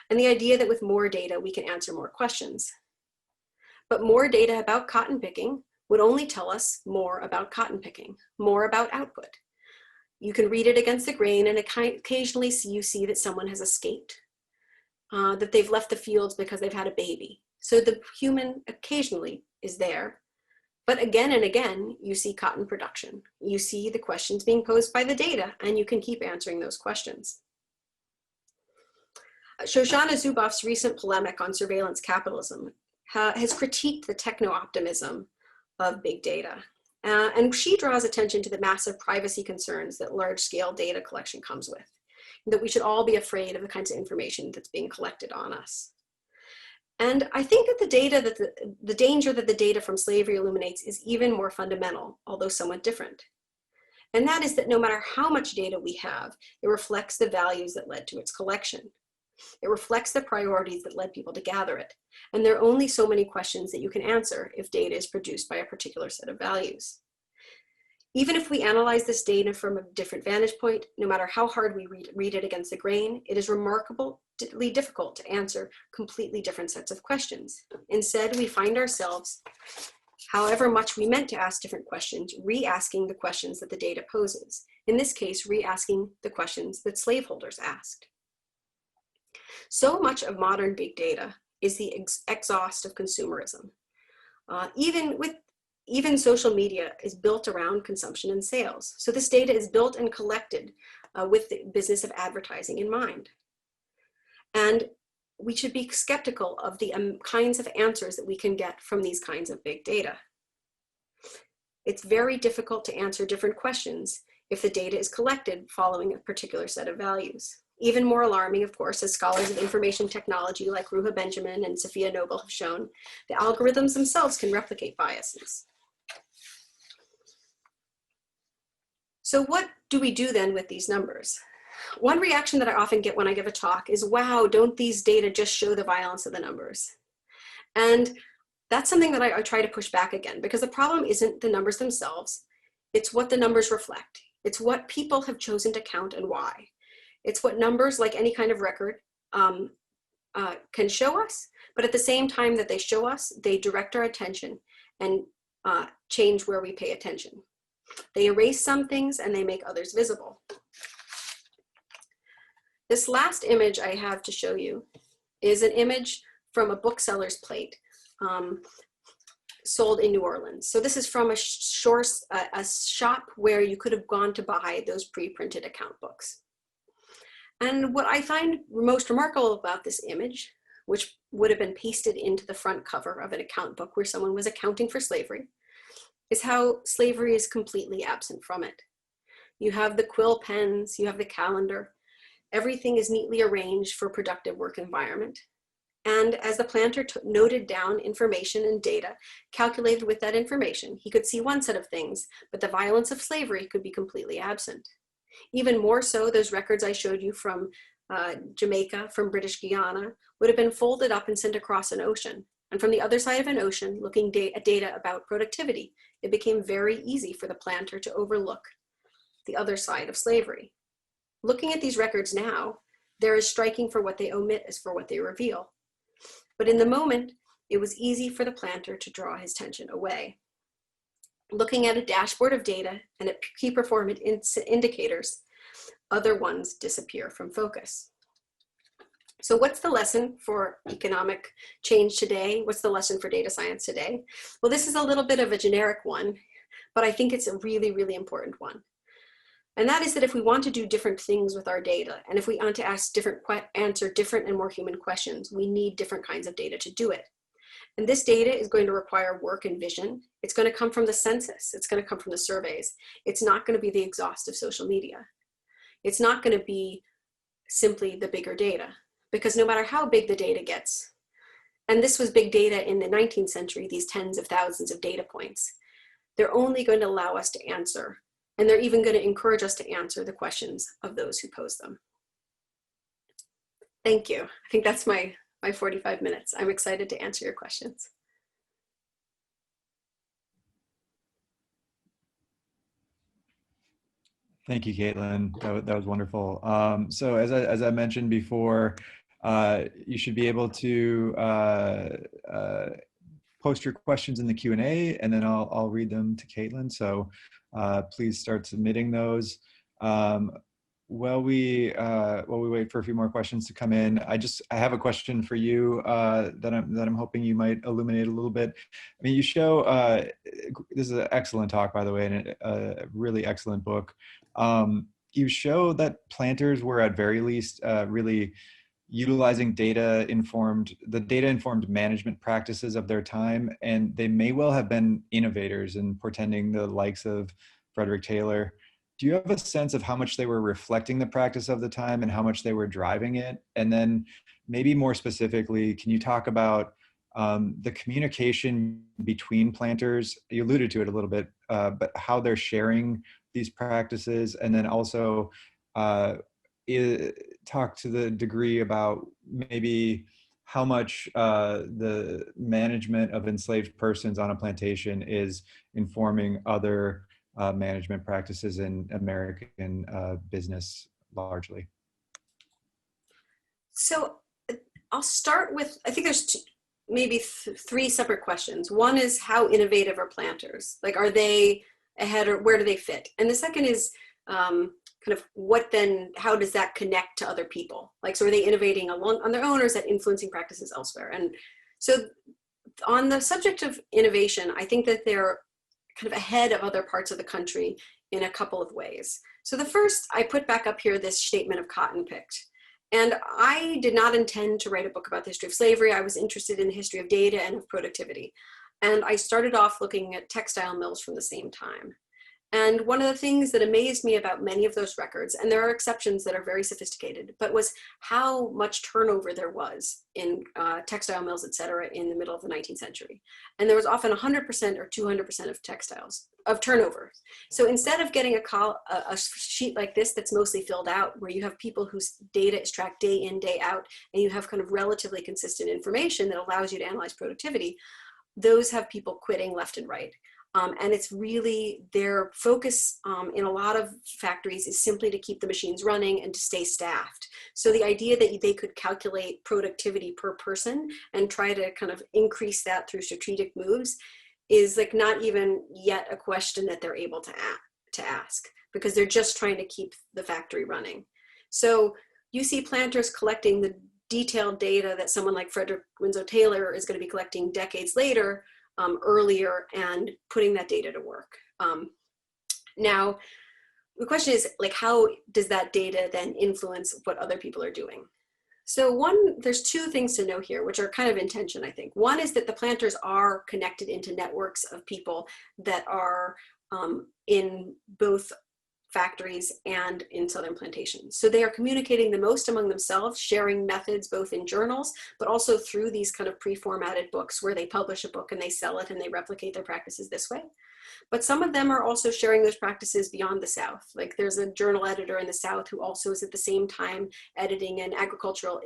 Speaker 1: and the idea that with more data, we can answer more questions. But more data about cotton picking would only tell us more about cotton picking, more about output. You can read it against the grain, and occasionally you see that someone has escaped, that they've left the fields because they've had a baby. So the human occasionally is there, but again and again, you see cotton production. You see the questions being posed by the data, and you can keep answering those questions. Shoshana Zuboff's recent polemic on surveillance capitalism has critiqued the techno-optimism of big data. And she draws attention to the massive privacy concerns that large-scale data collection comes with, and that we should all be afraid of the kinds of information that's being collected on us. And I think that the danger that the data from slavery illuminates is even more fundamental, although somewhat different. And that is that no matter how much data we have, it reflects the values that led to its collection. It reflects the priorities that led people to gather it. And there are only so many questions that you can answer if data is produced by a particular set of values. Even if we analyze this data from a different vantage point, no matter how hard we read it against the grain, it is remarkably difficult to answer completely different sets of questions. Instead, we find ourselves, however much we meant to ask different questions, re-asking the questions that the data poses. In this case, re-asking the questions that slaveholders asked. So much of modern big data is the exhaust of consumerism. Even social media is built around consumption and sales. So this data is built and collected with the business of advertising in mind. And we should be skeptical of the kinds of answers that we can get from these kinds of big data. It's very difficult to answer different questions if the data is collected following a particular set of values. Even more alarming, of course, as scholars of information technology like Ruha Benjamin and Sophia Noble have shown, the algorithms themselves can replicate biases. So what do we do then with these numbers? One reaction that I often get when I give a talk is, wow, don't these data just show the violence of the numbers? And that's something that I try to push back again, because the problem isn't the numbers themselves, it's what the numbers reflect. It's what people have chosen to count and why. It's what numbers, like any kind of record, can show us, but at the same time that they show us, they direct our attention and change where we pay attention. They erase some things and they make others visible. This last image I have to show you is an image from a bookseller's plate sold in New Orleans. So this is from a shop where you could have gone to buy those pre-printed account books. And what I find most remarkable about this image, which would have been pasted into the front cover of an account book where someone was accounting for slavery, is how slavery is completely absent from it. You have the quill pens, you have the calendar, everything is neatly arranged for a productive work environment. And as the planter noted down information and data calculated with that information, he could see one set of things, but the violence of slavery could be completely absent. Even more so, those records I showed you from Jamaica, from British Guiana, would have been folded up and sent across an ocean. And from the other side of an ocean, looking at data about productivity, it became very easy for the planter to overlook the other side of slavery. Looking at these records now, they're as striking for what they omit as for what they reveal. But in the moment, it was easy for the planter to draw his attention away. Looking at a dashboard of data and at key performance indicators, other ones disappear from focus. So what's the lesson for economic change today? What's the lesson for data science today? Well, this is a little bit of a generic one, but I think it's a really, really important one. And that is that if we want to do different things with our data, and if we want to answer different and more human questions, we need different kinds of data to do it. And this data is going to require work and vision. It's going to come from the census. It's going to come from the surveys. It's not going to be the exhaustive social media. It's not going to be simply the bigger data, because no matter how big the data gets, and this was big data in the 19th century, these tens of thousands of data points, they're only going to allow us to answer, and they're even going to encourage us to answer the questions of those who pose them. Thank you. I think that's my 45 minutes. I'm excited to answer your questions.
Speaker 2: Thank you, Caitlin. That was wonderful. So as I mentioned before, you should be able to post your questions in the Q&A, and then I'll read them to Caitlin. So please start submitting those. While we wait for a few more questions to come in, I have a question for you that I'm hoping you might illuminate a little bit. I mean, you show this is an excellent talk, by the way, and a really excellent book. You show that planters were at very least really utilizing data-informed management practices of their time, and they may well have been innovators and portending the likes of Frederick Taylor. Do you have a sense of how much they were reflecting the practice of the time and how much they were driving it? And then maybe more specifically, can you talk about the communication between planters? You alluded to it a little bit, but how they're sharing these practices, and then also talk to the degree about maybe how much the management of enslaved persons on a plantation is informing other management practices in American business largely.
Speaker 1: So I'll start with, I think there's maybe three separate questions. One is, how innovative are planters? Like, are they ahead, or where do they fit? And the second is kind of how does that connect to other people? Like, so are they innovating on their own, or is that influencing practices elsewhere? And so on the subject of innovation, I think that they're kind of ahead of other parts of the country in a couple of ways. So the first, I put back up here this statement of cotton picked. And I did not intend to write a book about the history of slavery. I was interested in the history of data and of productivity. And I started off looking at textile mills from the same time. And one of the things that amazed me about many of those records, and there are exceptions that are very sophisticated, but was how much turnover there was in textile mills, et cetera, in the middle of the 19th century. And there was often 100% or 200% of textiles, of turnover. So instead of getting a sheet like this that's mostly filled out, where you have people whose data is tracked day in, day out, and you have kind of relatively consistent information that allows you to analyze productivity, those have people quitting left and right. And it's really their focus in a lot of factories is simply to keep the machines running and to stay staffed. So the idea that they could calculate productivity per person and try to kind of increase that through strategic moves is like not even yet a question that they're able to ask, because they're just trying to keep the factory running. So you see planters collecting the detailed data that someone like Frederick Winslow Taylor is going to be collecting decades later, earlier, and putting that data to work. Now, the question is, like, how does that data then influence what other people are doing? So there's two things to know here, which are kind of in tension, I think. One is that the planters are connected into networks of people that are in both factories and in southern plantations. So they are communicating the most among themselves, sharing methods both in journals, but also through these kind of pre-formatted books where they publish a book and they sell it and they replicate their practices this way. But some of them are also sharing those practices beyond the South. Like there's a journal editor in the South who also is at the same time editing an agricultural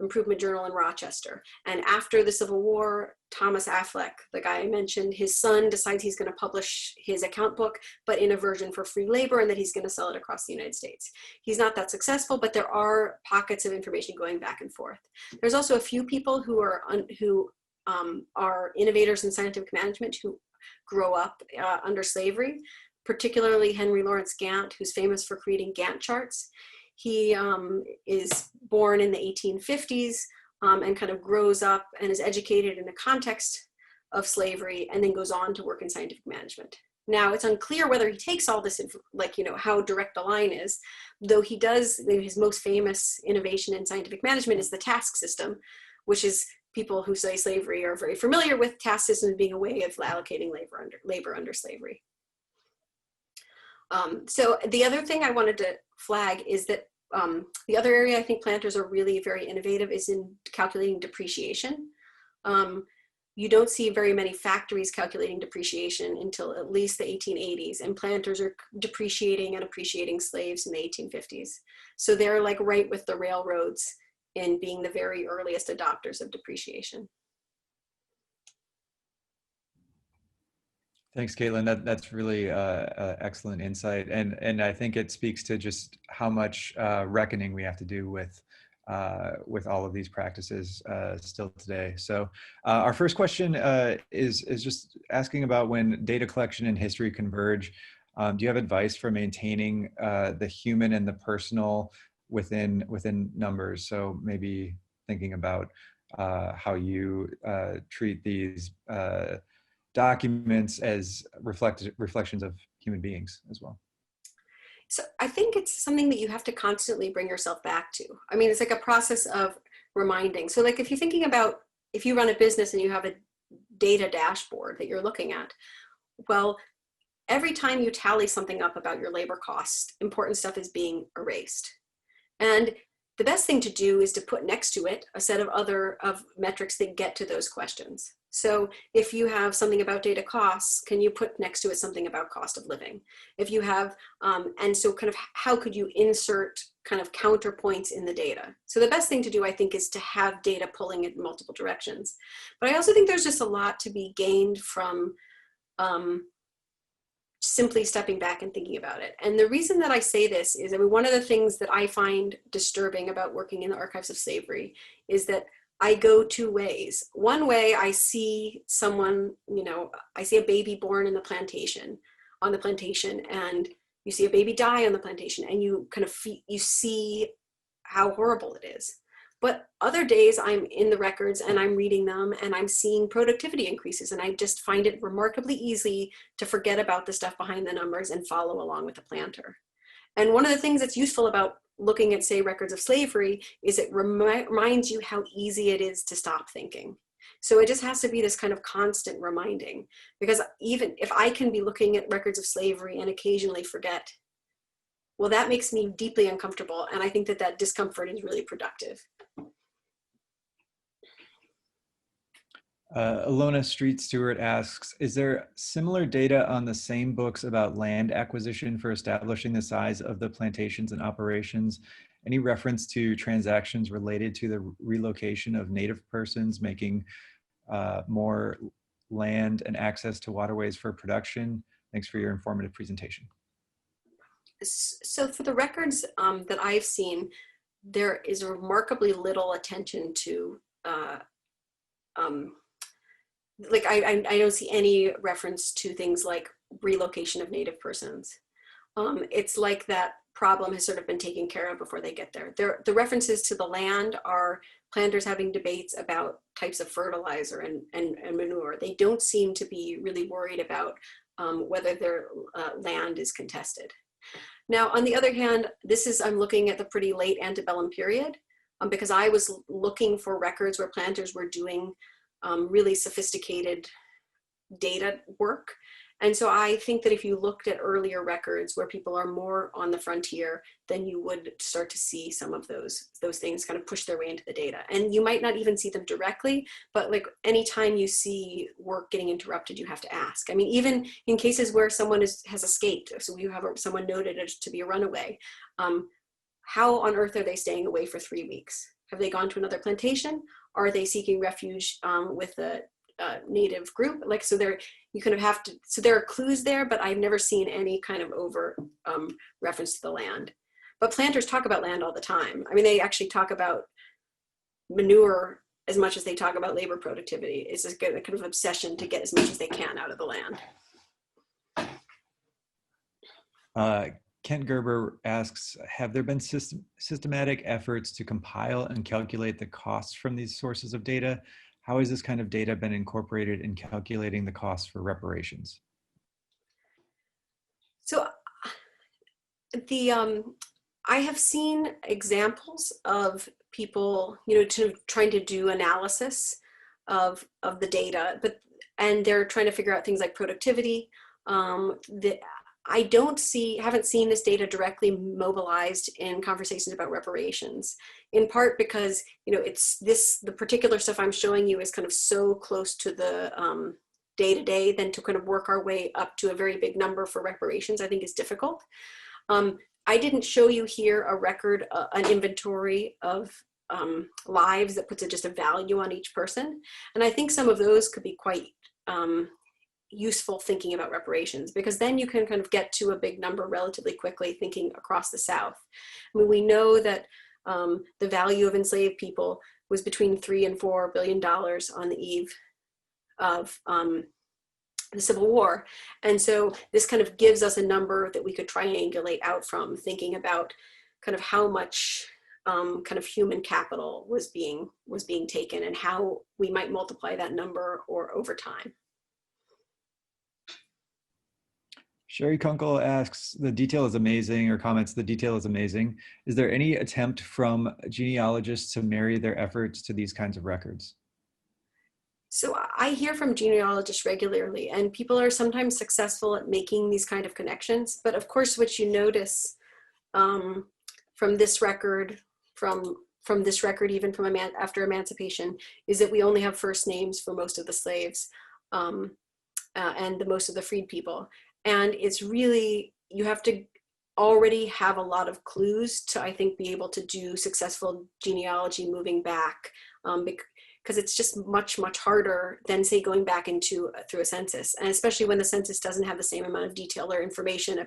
Speaker 1: improvement journal in Rochester. And after the Civil War, Thomas Affleck, the guy I mentioned, his son decides he's going to publish his account book, but in a version for free labor, and that he's going to sell it across the United States. He's not that successful, but there are pockets of information going back and forth. There's also a few people who are innovators in scientific management who grow up under slavery, particularly Henry Lawrence Gantt, who's famous for creating Gantt charts. He is born in the 1850s and kind of grows up and is educated in the context of slavery, and then goes on to work in scientific management. Now, it's unclear whether he takes all this, like, how direct the line is, though he does. His most famous innovation in scientific management is the task system, which is, people who study slavery are very familiar with task systems being a way of allocating labor under slavery. So the other thing I wanted to flag is that the other area I think planters are really very innovative is in calculating depreciation. You don't see very many factories calculating depreciation until at least the 1880s, and planters are depreciating and appreciating slaves in the 1850s. So they're like right with the railroads in being the very earliest adopters of depreciation.
Speaker 2: Thanks, Caitlin. That's really excellent insight, and I think it speaks to just how much reckoning we have to do with all of these practices still today. So our first question is just asking about when data collection and history converge. Do you have advice for maintaining the human and the personal within numbers? So maybe thinking about how you treat these documents as reflections of human beings as well.
Speaker 1: So I think it's something that you have to constantly bring yourself back to. I mean, it's like a process of reminding. So like if you're thinking about, if you run a business and you have a data dashboard that you're looking at, well, every time you tally something up about your labor costs, important stuff is being erased. And the best thing to do is to put next to it a set of metrics that get to those questions. So if you have something about data costs, can you put next to it something about cost of living? If you have, and so kind of how could you insert kind of counterpoints in the data? So the best thing to do, I think, is to have data pulling in multiple directions. But I also think there's just a lot to be gained from simply stepping back and thinking about it. And the reason that I say this is, I mean, one of the things that I find disturbing about working in the archives of slavery is that I go two ways. One way, I see someone, I see a baby born in the plantation, on the plantation, and you see a baby die on the plantation, and you kind of you see how horrible it is. But other days I'm in the records and I'm reading them and I'm seeing productivity increases, and I just find it remarkably easy to forget about the stuff behind the numbers and follow along with the planter. And one of the things that's useful about looking at, say, records of slavery is it reminds you how easy it is to stop thinking. So it just has to be this kind of constant reminding, because even if I can be looking at records of slavery and occasionally forget, well, that makes me deeply uncomfortable. And I think that that discomfort is really productive.
Speaker 2: Alona Street Stewart asks, is there similar data on the same books about land acquisition for establishing the size of the plantations and operations? Any reference to transactions related to the relocation of Native persons making more land and access to waterways for production? Thanks for your informative presentation.
Speaker 1: So for the records that I've seen, there is remarkably little attention to like I don't see any reference to things like relocation of Native persons. It's like that problem has sort of been taken care of before they get there. The references to the land are planters having debates about types of fertilizer and manure. They don't seem to be really worried about whether their land is contested. Now, on the other hand, I'm looking at the pretty late antebellum period because I was looking for records where planters were doing really sophisticated data work. And so I think that if you looked at earlier records where people are more on the frontier, then you would start to see some of those things kind of push their way into the data. And you might not even see them directly, but like anytime you see work getting interrupted, you have to ask. I mean, even in cases where someone has escaped, so you have someone noted to be a runaway, how on earth are they staying away for 3 weeks? Have they gone to another plantation? Are they seeking refuge with a Native group? Like, so you kind of have to, so there are clues there, but I've never seen any kind of overt reference to the land. But planters talk about land all the time. I mean, they actually talk about manure as much as they talk about labor productivity. It's a kind of obsession to get as much as they can out of the land.
Speaker 2: Kent Gerber asks, have there been systematic efforts to compile and calculate the costs from these sources of data? How has this kind of data been incorporated in calculating the costs for reparations?
Speaker 1: So I have seen examples of people, trying to do analysis of the data, and they're trying to figure out things like productivity. I haven't seen this data directly mobilized in conversations about reparations, in part because, the particular stuff I'm showing you is kind of so close to the day-to-day, then to kind of work our way up to a very big number for reparations, I think is difficult. I didn't show you here a record, an inventory of lives that puts just a value on each person. And I think some of those could be quite useful thinking about reparations, because then you can kind of get to a big number relatively quickly thinking across the South. I mean, we know that the value of enslaved people was between $3 and $4 billion on the eve of the Civil War. And so this kind of gives us a number that we could triangulate out from, thinking about kind of how much kind of human capital was being taken and how we might multiply that number or over time.
Speaker 2: Sherry Kunkel asks, the detail is amazing, or comments, the detail is amazing. Is there any attempt from genealogists to marry their efforts to these kinds of records?
Speaker 1: So I hear from genealogists regularly, and people are sometimes successful at making these kind of connections. But of course, what you notice from this record, from this record, even from after emancipation, is that we only have first names for most of the slaves and most of the freed people. And it's really, you have to already have a lot of clues to, I think, be able to do successful genealogy moving back, because it's just much, much harder than, say, going back through a census. And especially when the census doesn't have the same amount of detail or information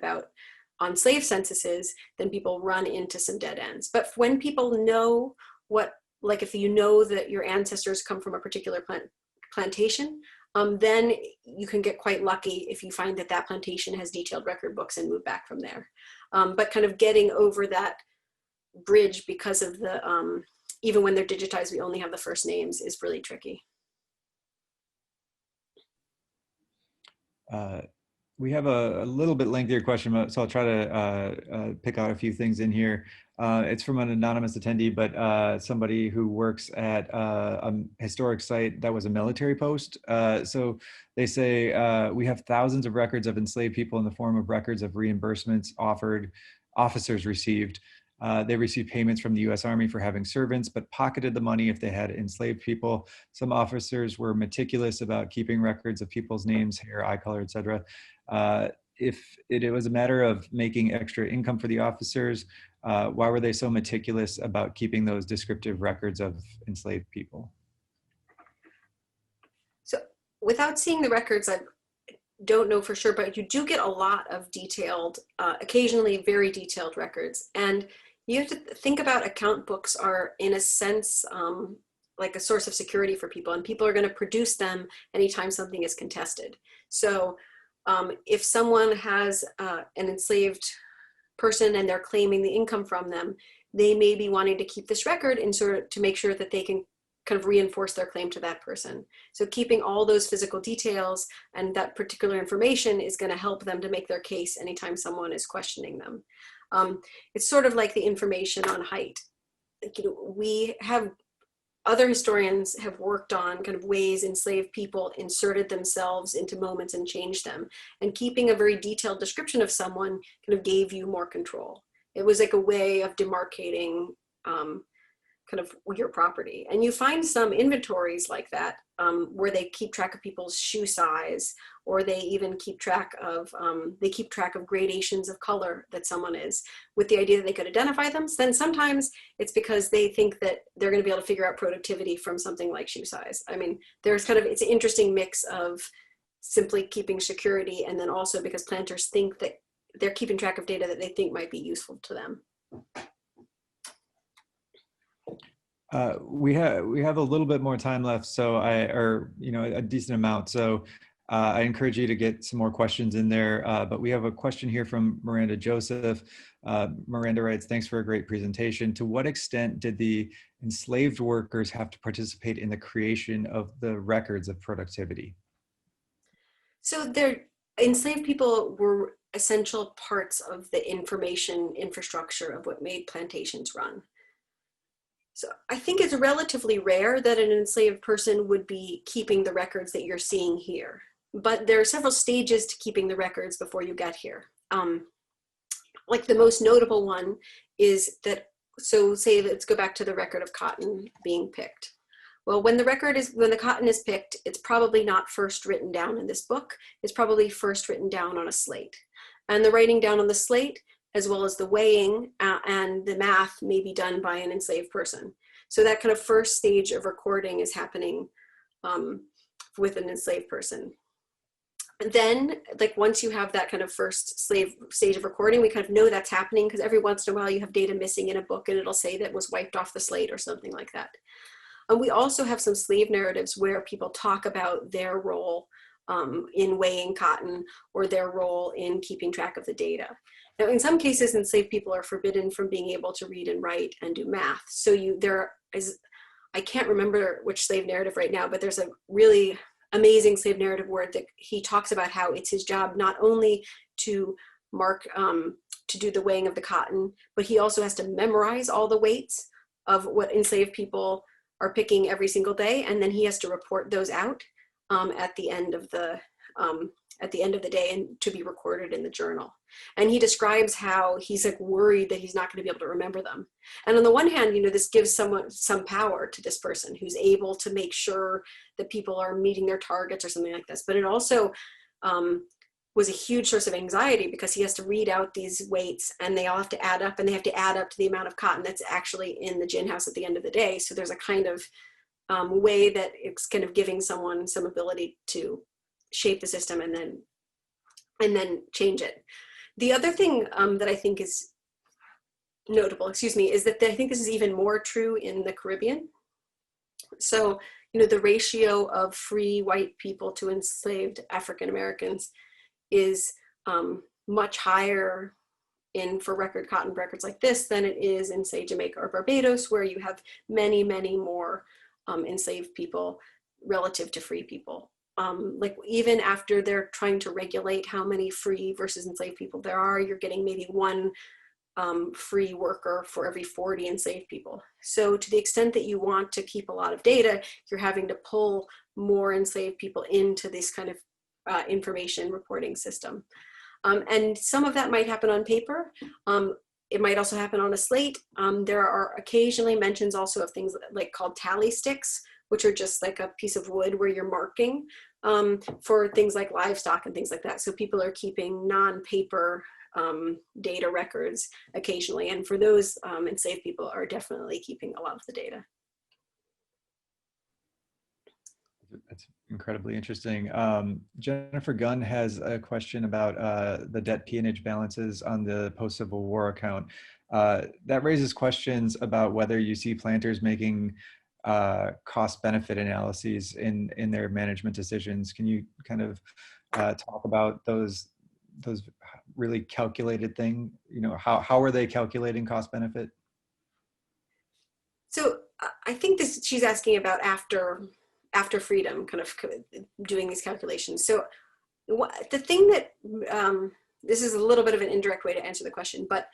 Speaker 1: on slave censuses, then people run into some dead ends. But when people know like if you know that your ancestors come from a particular plantation, then you can get quite lucky if you find that plantation has detailed record books and move back from there. But kind of getting over that bridge because of the, even when they're digitized, we only have the first names, is really tricky.
Speaker 2: We have a little bit lengthier question, so I'll try to pick out a few things in here. It's from an anonymous attendee, but somebody who works at a historic site that was a military post. So they say, we have thousands of records of enslaved people in the form of records of reimbursements offered, officers received. They received payments from the U.S. Army for having servants, but pocketed the money if they had enslaved people. Some officers were meticulous about keeping records of people's names, hair, eye color, etc. If it was a matter of making extra income for the officers, why were they so meticulous about keeping those descriptive records of enslaved people?
Speaker 1: So without seeing the records, I don't know for sure, but you do get a lot of detailed, occasionally very detailed records. And you have to think about account books are, in a sense, like a source of security for people, and people are going to produce them anytime something is contested. So if someone has an enslaved person and they're claiming the income from them, they may be wanting to keep this record in sort of to make sure that they can kind of reinforce their claim to that person. So keeping all those physical details and that particular information is going to help them to make their case anytime someone is questioning them. It's sort of like the information on height. You know, we have other historians have worked on kind of ways enslaved people inserted themselves into moments and changed them. And keeping a very detailed description of someone kind of gave you more control. It was like a way of demarcating kind of your property. And you find some inventories like that where they keep track of people's shoe size, or they even keep track of gradations of color that someone is, with the idea that they could identify them. So then sometimes it's because they think that they're going to be able to figure out productivity from something like shoe size. I mean, there's kind of, it's an interesting mix of simply keeping security, and then also because planters think that they're keeping track of data that they think might be useful to them.
Speaker 2: We have a little bit more time left, so a decent amount. So I encourage you to get some more questions in there. But we have a question here from Miranda Joseph. Miranda writes, "Thanks for a great presentation. To what extent did the enslaved workers have to participate in the creation of the records of productivity?"
Speaker 1: So their enslaved people were essential parts of the information infrastructure of what made plantations run. So I think it's relatively rare that an enslaved person would be keeping the records that you're seeing here. But there are several stages to keeping the records before you get here. Like the most notable one is that, so say, let's go back to the record of cotton being picked. Well, when the cotton is picked, it's probably not first written down in this book. It's probably first written down on a slate. And the writing down on the slate, as well as the weighing and the math, may be done by an enslaved person. So that kind of first stage of recording is happening with an enslaved person. And then, like, once you have that kind of first slave stage of recording, we kind of know that's happening because every once in a while you have data missing in a book and it'll say that was wiped off the slate or something like that. And we also have some slave narratives where people talk about their role in weighing cotton, or their role in keeping track of the data. Now, in some cases, enslaved people are forbidden from being able to read and write and do math. So I can't remember which slave narrative right now, but there's a really amazing slave narrative where he talks about how it's his job not only to to do the weighing of the cotton, but he also has to memorize all the weights of what enslaved people are picking every single day, and then he has to report those out at the end of the day and to be recorded in the journal. And he describes how he's like worried that he's not going to be able to remember them. And on the one hand, you know, this gives someone some power to this person who's able to make sure that people are meeting their targets or something like this. But it also was a huge source of anxiety because he has to read out these weights and they all have to add up, and they have to add up to the amount of cotton that's actually in the gin house at the end of the day. So there's a kind of way that it's kind of giving someone some ability to shape the system and then change it. The other thing that I think is notable, is that I think this is even more true in the Caribbean. So, you know, the ratio of free white people to enslaved African Americans is much higher for record cotton records like this than it is in, say, Jamaica or Barbados, where you have many, many more enslaved people relative to free people. like even after they're trying to regulate how many free versus enslaved people there are, you're getting maybe one free worker for every 40 enslaved people. So to the extent that you want to keep a lot of data, you're having to pull more enslaved people into this kind of information reporting system. And some of that might happen on paper. It might also happen on a slate. There are occasionally mentions also of things like called tally sticks, which are just like a piece of wood where you're marking for things like livestock and things like that. So people are keeping non-paper data records occasionally. And for those, enslaved people are definitely keeping a lot of the data.
Speaker 2: That's incredibly interesting. Jennifer Gunn has a question about the debt peonage balances on the post-Civil War account. That raises questions about whether you see planters making cost-benefit analyses in their management decisions. Can you kind of talk about those really calculated thing? You know, how are they calculating cost-benefit?
Speaker 1: So I think she's asking about after freedom, kind of doing these calculations. So the thing that, this is a little bit of an indirect way to answer the question, but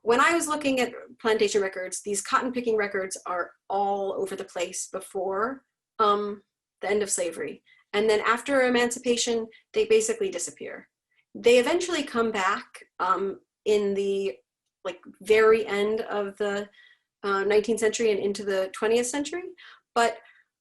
Speaker 1: when I was looking at plantation records, these cotton picking records are all over the place before the end of slavery. And then after emancipation, they basically disappear. They eventually come back in the very end of the 19th century and into the 20th century. But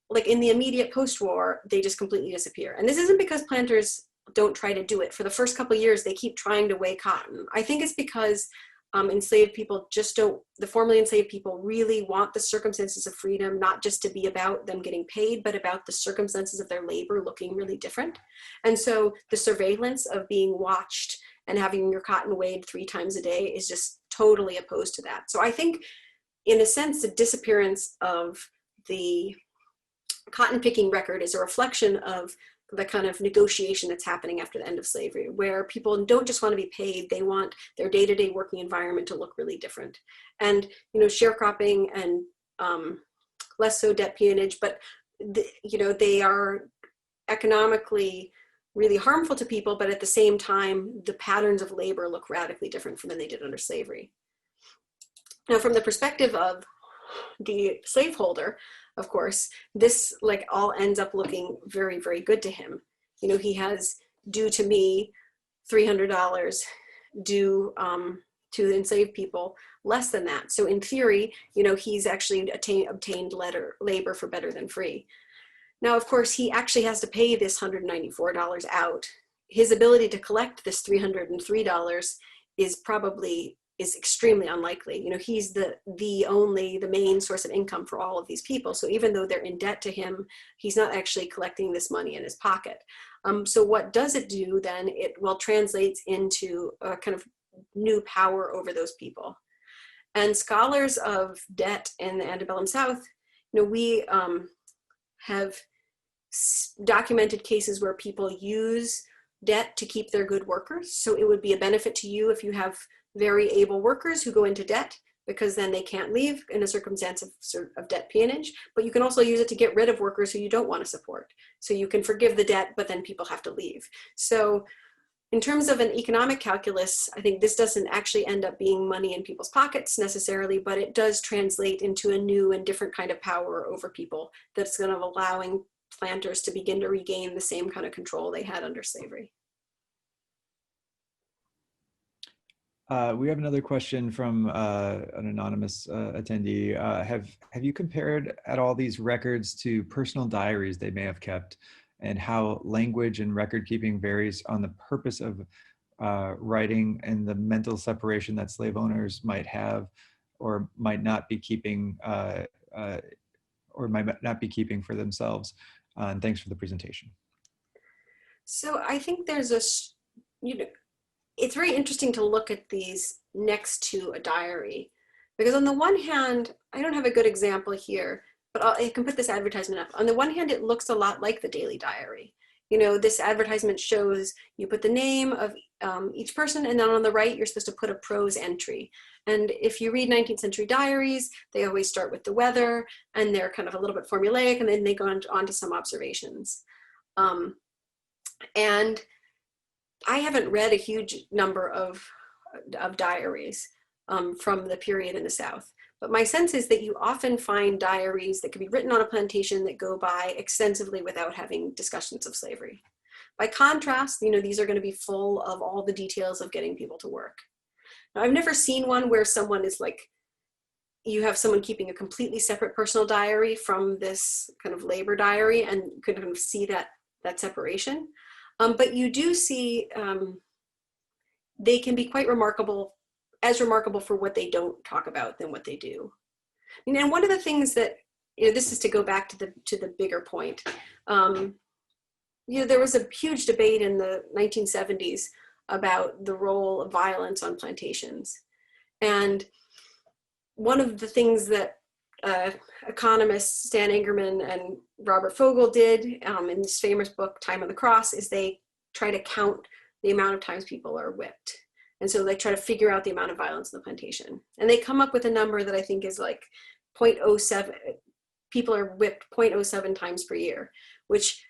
Speaker 1: like in the immediate post-war, they just completely disappear. And this isn't because planters don't try to do it. For the first couple of years, they keep trying to weigh cotton. I think it's because enslaved people just don't, the formerly enslaved people really want the circumstances of freedom, not just to be about them getting paid, but about the circumstances of their labor looking really different. And so the surveillance of being watched and having your cotton weighed 3 times a day is just totally opposed to that. So I think, in a sense, the disappearance of the cotton picking record is a reflection of the kind of negotiation that's happening after the end of slavery, where people don't just want to be paid, they want their day-to-day working environment to look really different. And, you know, sharecropping and less so debt peonage, but, you know, they are economically really harmful to people, but at the same time, the patterns of labor look radically different from than they did under slavery. Now, from the perspective of the slaveholder, of course, this like all ends up looking very, very good to him. You know, he has due to me $300, due to enslaved people less than that. So in theory, you know, he's actually obtained labor for better than free. Now, of course, he actually has to pay this $194 out. His ability to collect this $303 is extremely unlikely. You know, he's the main source of income for all of these people. So even though they're in debt to him, he's not actually collecting this money in his pocket. So what does it do then? It translates into a kind of new power over those people. And scholars of debt in the antebellum South, you know, we have documented cases where people use debt to keep their good workers. So it would be a benefit to you if you have very able workers who go into debt, because then they can't leave in a circumstance of debt peonage, but you can also use it to get rid of workers who you don't want to support. So you can forgive the debt, but then people have to leave. So in terms of an economic calculus, I think this doesn't actually end up being money in people's pockets necessarily, but it does translate into a new and different kind of power over people that's going to allowing planters to begin to regain the same kind of control they had under slavery.
Speaker 2: We have another question from an anonymous attendee. Have you compared at all these records to personal diaries they may have kept, and how language and record keeping varies on the purpose of writing and the mental separation that slave owners might have or might not be keeping for themselves? And thanks for the presentation.
Speaker 1: So I think there's it's very interesting to look at these next to a diary, because on the one hand, I don't have a good example here, but I can put this advertisement up. On the one hand, it looks a lot like the daily diary. You know, this advertisement shows you put the name of each person, and then on the right, you're supposed to put a prose entry. And if you read 19th century diaries, they always start with the weather, and they're kind of a little bit formulaic, and then they go on to some observations. And I haven't read a huge number of diaries from the period in the South. But my sense is that you often find diaries that could be written on a plantation that go by extensively without having discussions of slavery. By contrast, these are going to be full of all the details of getting people to work. Now, I've never seen one where someone is like, you have someone keeping a completely separate personal diary from this kind of labor diary, and you could kind of see that separation. But you do see they can be quite remarkable, as remarkable for what they don't talk about than what they do. And one of the things that, this is to go back to the bigger point. There was a huge debate in the 1970s about the role of violence on plantations. And one of the things that economists Stan Ingerman and Robert Fogel did in this famous book, Time of the Cross, is they try to count the amount of times people are whipped. And so they try to figure out the amount of violence in the plantation. And they come up with a number that I think is like 0.07, people are whipped 0.07 times per year, which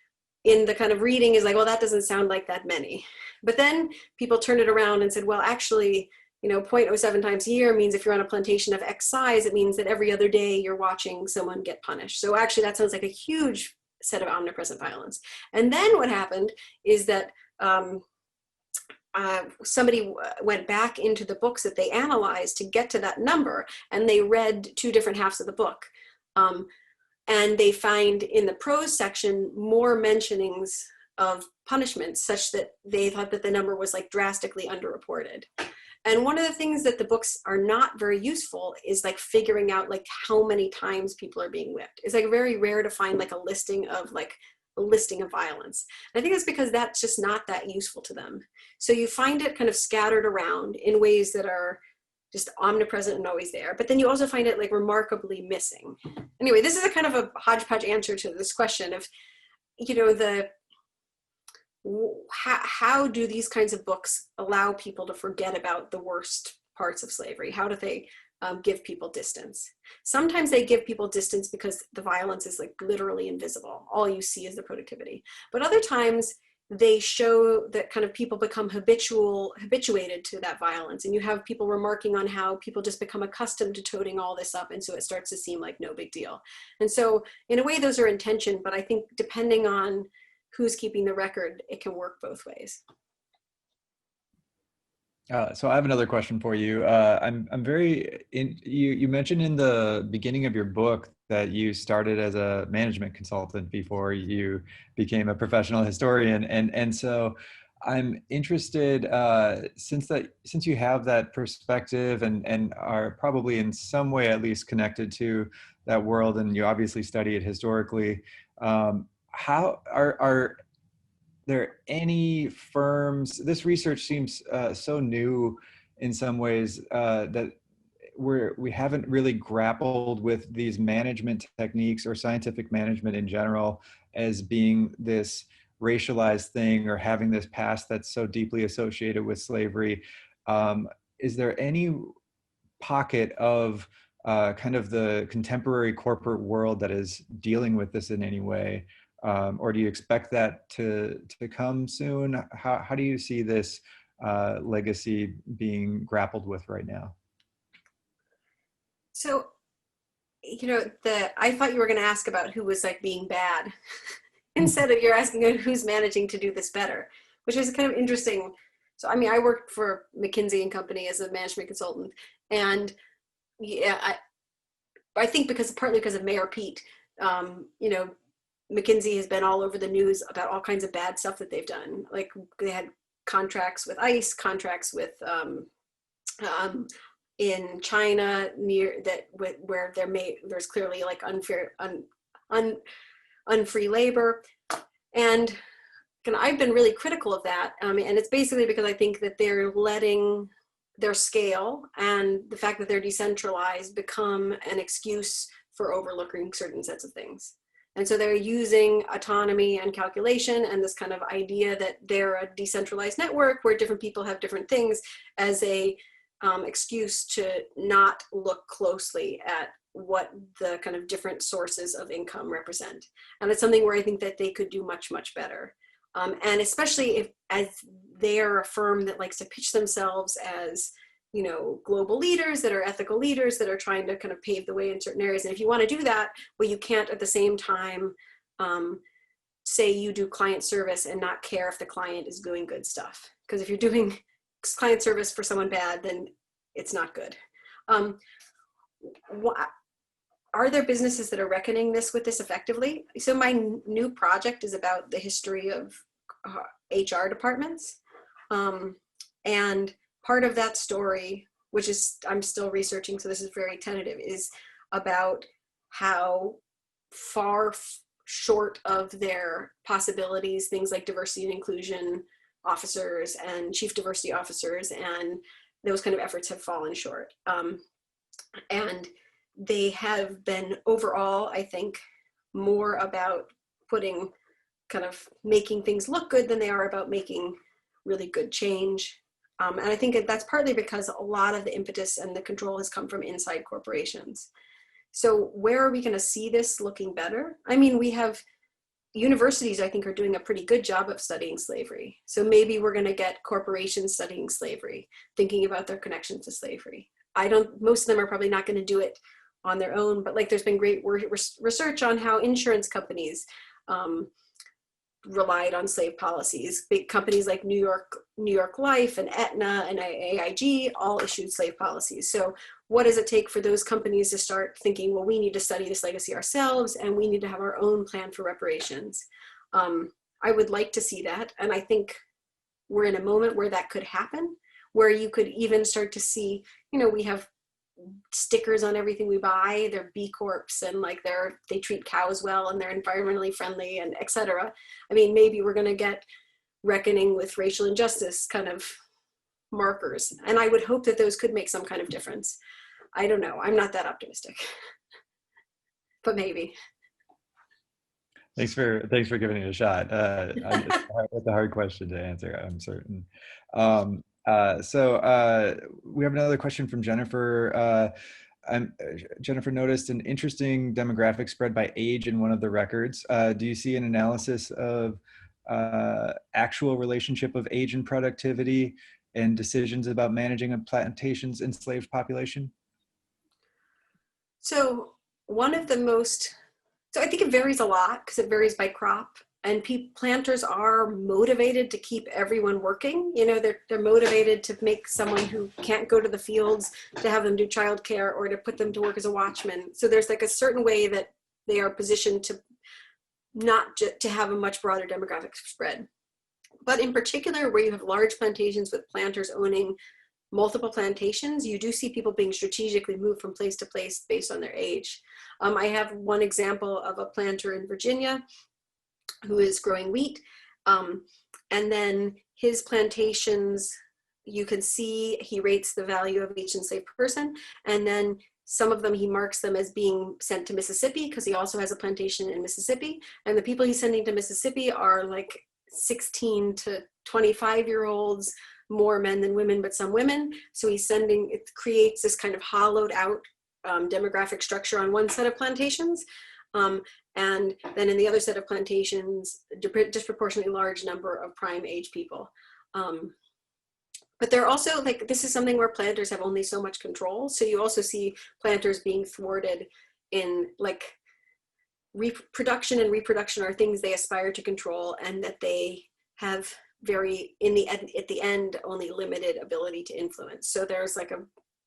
Speaker 1: in the kind of reading is like, well, that doesn't sound like that many. But then people turned it around and said, well, actually, 0.07 times a year means if you're on a plantation of X size, it means that every other day you're watching someone get punished. So actually that sounds like a huge set of omnipresent violence. And then what happened is that somebody went back into the books that they analyzed to get to that number, and they read two different halves of the book. And they find in the prose section more mentionings of punishments, such that they thought that the number was like drastically underreported. And one of the things that the books are not very useful is like figuring out like how many times people are being whipped. It's like very rare to find like a listing of violence. And I think it's because that's just not that useful to them. So you find it kind of scattered around in ways that are just omnipresent and always there. But then you also find it like remarkably missing. Anyway, this is a kind of a hodgepodge answer to this question of, how do these kinds of books allow people to forget about the worst parts of slavery? How do they give people distance? Sometimes they give people distance because the violence is like literally invisible. All you see is the productivity. But other times they show that kind of people become habituated to that violence. And you have people remarking on how people just become accustomed to toting all this up. And so it starts to seem like no big deal. And so in a way, those are intention, but I think depending on who's keeping the record, it can work both ways.
Speaker 2: So I have another question for you. You mentioned in the beginning of your book that you started as a management consultant before you became a professional historian. And so I'm interested, since you have that perspective and are probably in some way at least connected to that world, and you obviously study it historically, how are there any firms? This research seems so new in some ways that we haven't really grappled with these management techniques or scientific management in general as being this racialized thing or having this past that's so deeply associated with slavery. Is there any pocket of kind of the contemporary corporate world that is dealing with this in any way? Or do you expect that to come soon? How do you see this legacy being grappled with right now?
Speaker 1: So, I thought you were going to ask about who was like being bad instead of you're asking who's managing to do this better, which is kind of interesting. So, I mean, I worked for McKinsey & Company as a management consultant, and yeah, I think partly because of Mayor Pete, McKinsey has been all over the news about all kinds of bad stuff that they've done. Like they had contracts with ICE, contracts with in China where there's clearly like unfair, unfree labor, and I've been really critical of that. And it's basically because I think that they're letting their scale and the fact that they're decentralized become an excuse for overlooking certain sets of things. And so they're using autonomy and calculation and this kind of idea that they're a decentralized network where different people have different things as a excuse to not look closely at what the kind of different sources of income represent. And it's something where I think that they could do much, much better. And especially if, as they are a firm that likes to pitch themselves as, you know, global leaders that are ethical leaders that are trying to kind of pave the way in certain areas. And if you want to do that, well, you can't at the same time say you do client service and not care if the client is doing good stuff. Because if you're doing client service for someone bad, then it's not good. Are there businesses that are reckoning this with this effectively? So my new project is about the history of HR departments. And part of that story, which is, I'm still researching, so this is very tentative, is about how far short of their possibilities, things like diversity and inclusion officers and chief diversity officers and those kind of efforts have fallen short. And they have been overall, I think, more about putting kind of making things look good than they are about making really good change. And I think that's partly because a lot of the impetus and the control has come from inside corporations. So where are we going to see this looking better? I mean, we have universities, I think, are doing a pretty good job of studying slavery. So maybe we're going to get corporations studying slavery, thinking about their connections to slavery. Most of them are probably not going to do it on their own, but like there's been great research on how insurance companies relied on slave policies. Big companies like New York Life and Aetna and AIG all issued slave policies. So what does it take for those companies to start thinking, well, we need to study this legacy ourselves and we need to have our own plan for reparations? I would like to see that. And I think we're in a moment where that could happen, where you could even start to see, you know, we have stickers on everything we buy, they're B Corps and like they treat cows well and they're environmentally friendly and et cetera. I mean, maybe we're going to get reckoning with racial injustice kind of markers. And I would hope that those could make some kind of difference. I don't know. I'm not that optimistic, but maybe.
Speaker 2: Thanks for giving it a shot. It's a hard question to answer, I'm certain. So we have another question from Jennifer. Jennifer noticed an interesting demographic spread by age in one of the records. Do you see an analysis of actual relationship of age and productivity and decisions about managing a plantation's enslaved population?
Speaker 1: So one of the most, so I think it varies a lot because it varies by crop. And planters are motivated to keep everyone working. You know, they're motivated to make someone who can't go to the fields, to have them do childcare or to put them to work as a watchman. So there's like a certain way that they are positioned to not to have a much broader demographic spread. But in particular, where you have large plantations with planters owning multiple plantations, you do see people being strategically moved from place to place based on their age. I have one example of a planter in Virginia who is growing wheat. And then his plantations, you can see he rates the value of each enslaved person. And then some of them, he marks them as being sent to Mississippi because he also has a plantation in Mississippi. And the people he's sending to Mississippi are like 16 to 25-year-olds, more men than women, but some women. So he's sending, it creates this kind of hollowed out demographic structure on one set of plantations. And then in the other set of plantations, disproportionately large number of prime age people. But they're also like, this is something where planters have only so much control. So you also see planters being thwarted in like reproduction and reproduction are things they aspire to control and that they have at the end, only limited ability to influence. So there's like a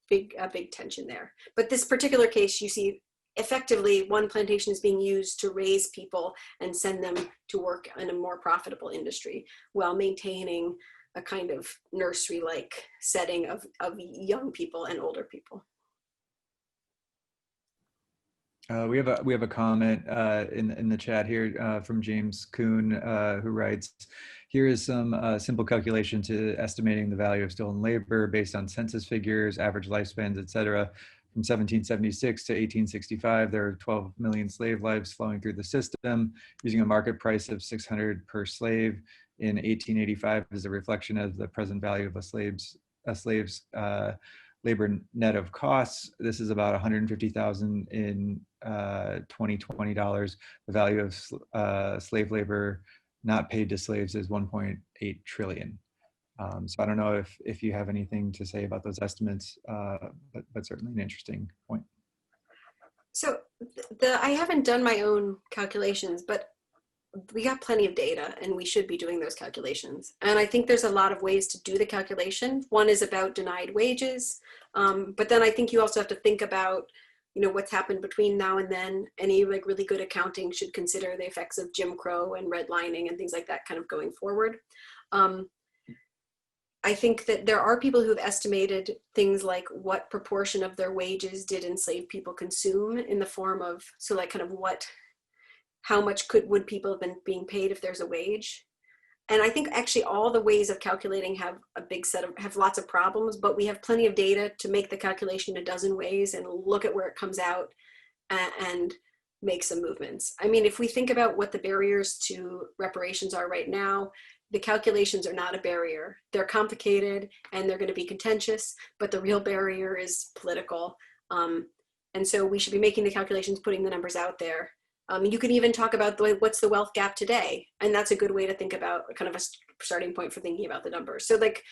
Speaker 1: big tension there. But this particular case, you see effectively one plantation is being used to raise people and send them to work in a more profitable industry while maintaining a kind of nursery-like setting of young people and older people.
Speaker 2: We have a comment in the chat here from James Kuhn, who writes, here is some simple calculation to estimating the value of stolen labor based on census figures, average lifespans, etc. From 1776 to 1865, there are 12 million slave lives flowing through the system. Using a market price of $600 per slave in 1885 is a reflection of the present value of a slave's labor net of costs. This is about 150,000 in 2020 dollars. The value of slave labor not paid to slaves is 1.8 trillion. So I don't know if you have anything to say about those estimates, but certainly an interesting point.
Speaker 1: So I haven't done my own calculations, but we got plenty of data and we should be doing those calculations. And I think there's a lot of ways to do the calculation. One is about denied wages. But then I think you also have to think about, what's happened between now and then. Any like really good accounting should consider the effects of Jim Crow and redlining and things like that kind of going forward. I think that there are people who've estimated things like what proportion of their wages did enslaved people consume in the form of, so like kind of how much would people have been being paid if there's a wage? And I think actually all the ways of calculating have have lots of problems, but we have plenty of data to make the calculation a dozen ways and look at where it comes out and make some movements. I mean, if we think about what the barriers to reparations are right now, the calculations are not a barrier. They're complicated and they're going to be contentious, but the real barrier is political. And so we should be making the calculations, putting the numbers out there. You can even talk about what's the wealth gap today. And that's a good way to think about kind of a starting point for thinking about the numbers. So like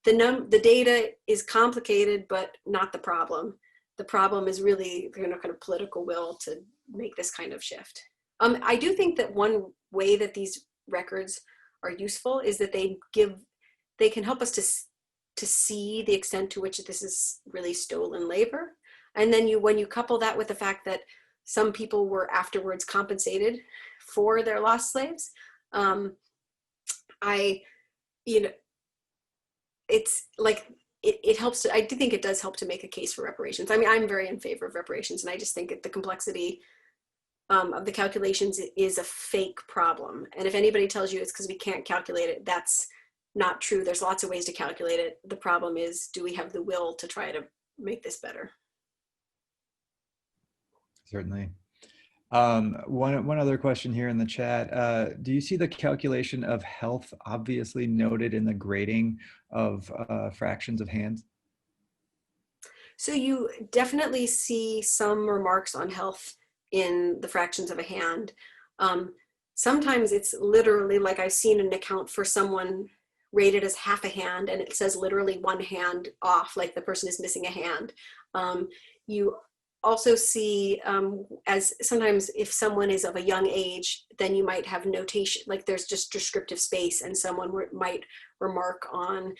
Speaker 1: the data is complicated, but not the problem. The problem is really kind of political will to make this kind of shift. I do think that one way that these records are useful is that they can help us to see the extent to which this is really stolen labor. And then when you couple that with the fact that some people were afterwards compensated for their lost slaves, it's like it helps I do think it does help to make a case for reparations. I mean, I'm very in favor of reparations, and I just think that the complexity of the calculations is a fake problem. And if anybody tells you it's because we can't calculate it, that's not true. There's lots of ways to calculate it. The problem is, do we have the will to try to make this better?
Speaker 2: Certainly. One other question here in the chat. Do you see the calculation of health obviously noted in the grading of fractions of hands?
Speaker 1: So you definitely see some remarks on health in the fractions of a hand. Sometimes it's literally, like I've seen an account for someone rated as half a hand and it says literally one hand off, like the person is missing a hand. You also see as sometimes if someone is of a young age, then you might have notation, like there's just descriptive space and someone might remark on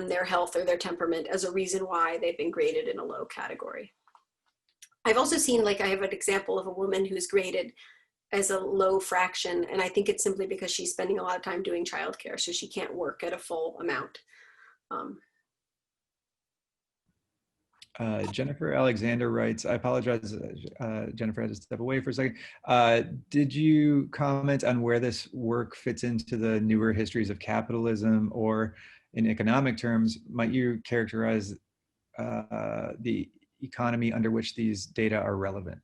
Speaker 1: their health or their temperament as a reason why they've been graded in a low category. I've also seen, like I have an example of a woman who's graded as a low fraction, and I think it's simply because she's spending a lot of time doing childcare, so she can't work at a full amount.
Speaker 2: Jennifer Alexander writes, I apologize, Jennifer, I had to step away for a second. Did you comment on where this work fits into the newer histories of capitalism, or in economic terms, might you characterize the economy under which these data are relevant?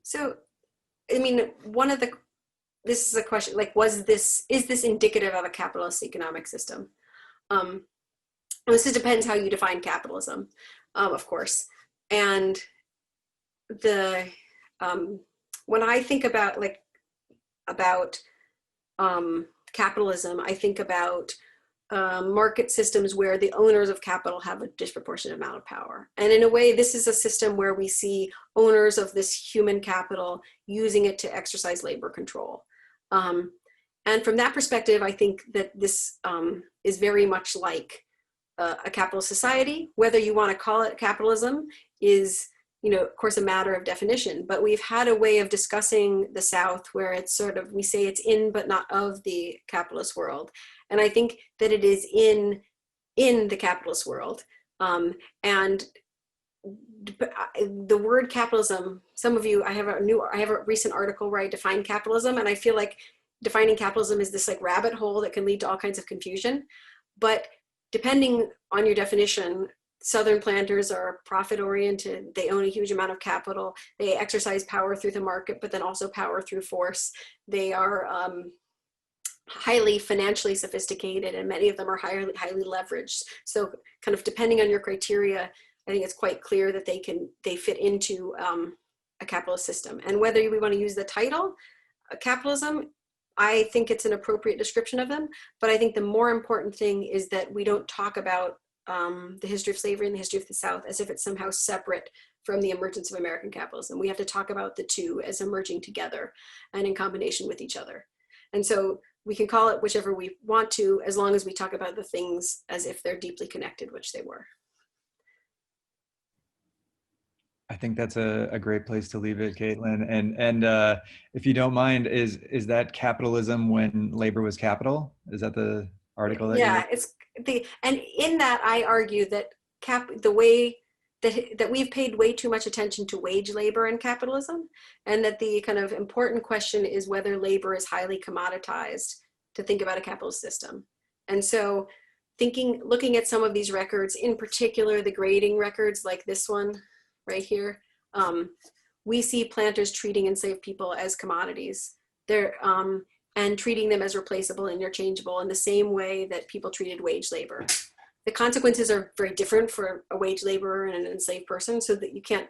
Speaker 2: So,
Speaker 1: I mean, this is a question, like, is this indicative of a capitalist economic system? This depends how you define capitalism, of course. And when I think about capitalism, I think about market systems where the owners of capital have a disproportionate amount of power. And in a way, this is a system where we see owners of this human capital using it to exercise labor control. And from that perspective, I think that this is very much like a capitalist society. Whether you want to call it capitalism is, of course, a matter of definition. But we've had a way of discussing the South where it's sort of, we say it's in but not of the capitalist world. And I think that it is in the capitalist world. And the word capitalism, some of you, I have a recent article where I define capitalism, and I feel like defining capitalism is this like rabbit hole that can lead to all kinds of confusion. But depending on your definition, Southern planters are profit oriented. They own a huge amount of capital. They exercise power through the market, but then also power through force. They are highly financially sophisticated, and many of them are highly leveraged. So kind of depending on your criteria, I think it's quite clear that they fit into a capitalist system. And whether we want to use the title capitalism, I think it's an appropriate description of them. But I think the more important thing is that we don't talk about the history of slavery and the history of the South as if it's somehow separate from the emergence of American capitalism. We have to talk about the two as emerging together and in combination with each other. And so we can call it whichever we want to, as long as we talk about the things as if they're deeply connected, which they were.
Speaker 2: I think that's a great place to leave it, Caitlin. And if you don't mind, is that capitalism when labor was capital? Is that the article that
Speaker 1: Yeah,
Speaker 2: you're?
Speaker 1: it's and in that I argue that the way that we've paid way too much attention to wage labor in capitalism, and that the kind of important question is whether labor is highly commoditized to think about a capitalist system. And so looking at some of these records, in particular the grading records like this one right here, we see planters treating enslaved people as commodities. And treating them as replaceable and interchangeable in the same way that people treated wage labor. The consequences are very different for a wage laborer and an enslaved person, so that you can't,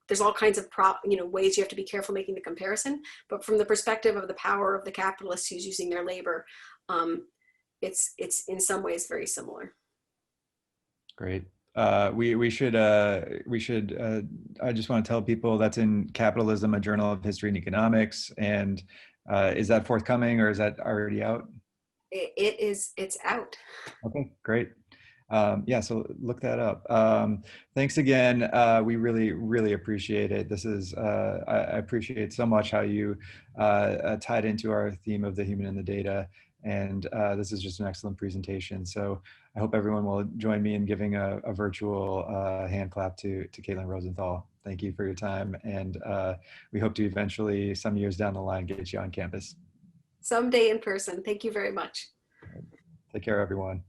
Speaker 1: there's all kinds of ways you have to be careful making the comparison. But from the perspective of the power of the capitalist who's using their labor, it's in some ways very similar.
Speaker 2: Great. We should I just want to tell people that's in Capitalism, a Journal of History and Economics. And is that forthcoming, or is that already out?
Speaker 1: It's out.
Speaker 2: Okay, great. Yeah, so look that up. Thanks again. We really appreciate it. This is, I appreciate so much how you tied into our theme of the human and the data. And this is just an excellent presentation. So I hope everyone will join me in giving a virtual hand clap to Caitlin Rosenthal. Thank you for your time. And we hope to eventually, some years down the line, get you on campus.
Speaker 1: Someday in person. Thank you very much.
Speaker 2: Take care, everyone.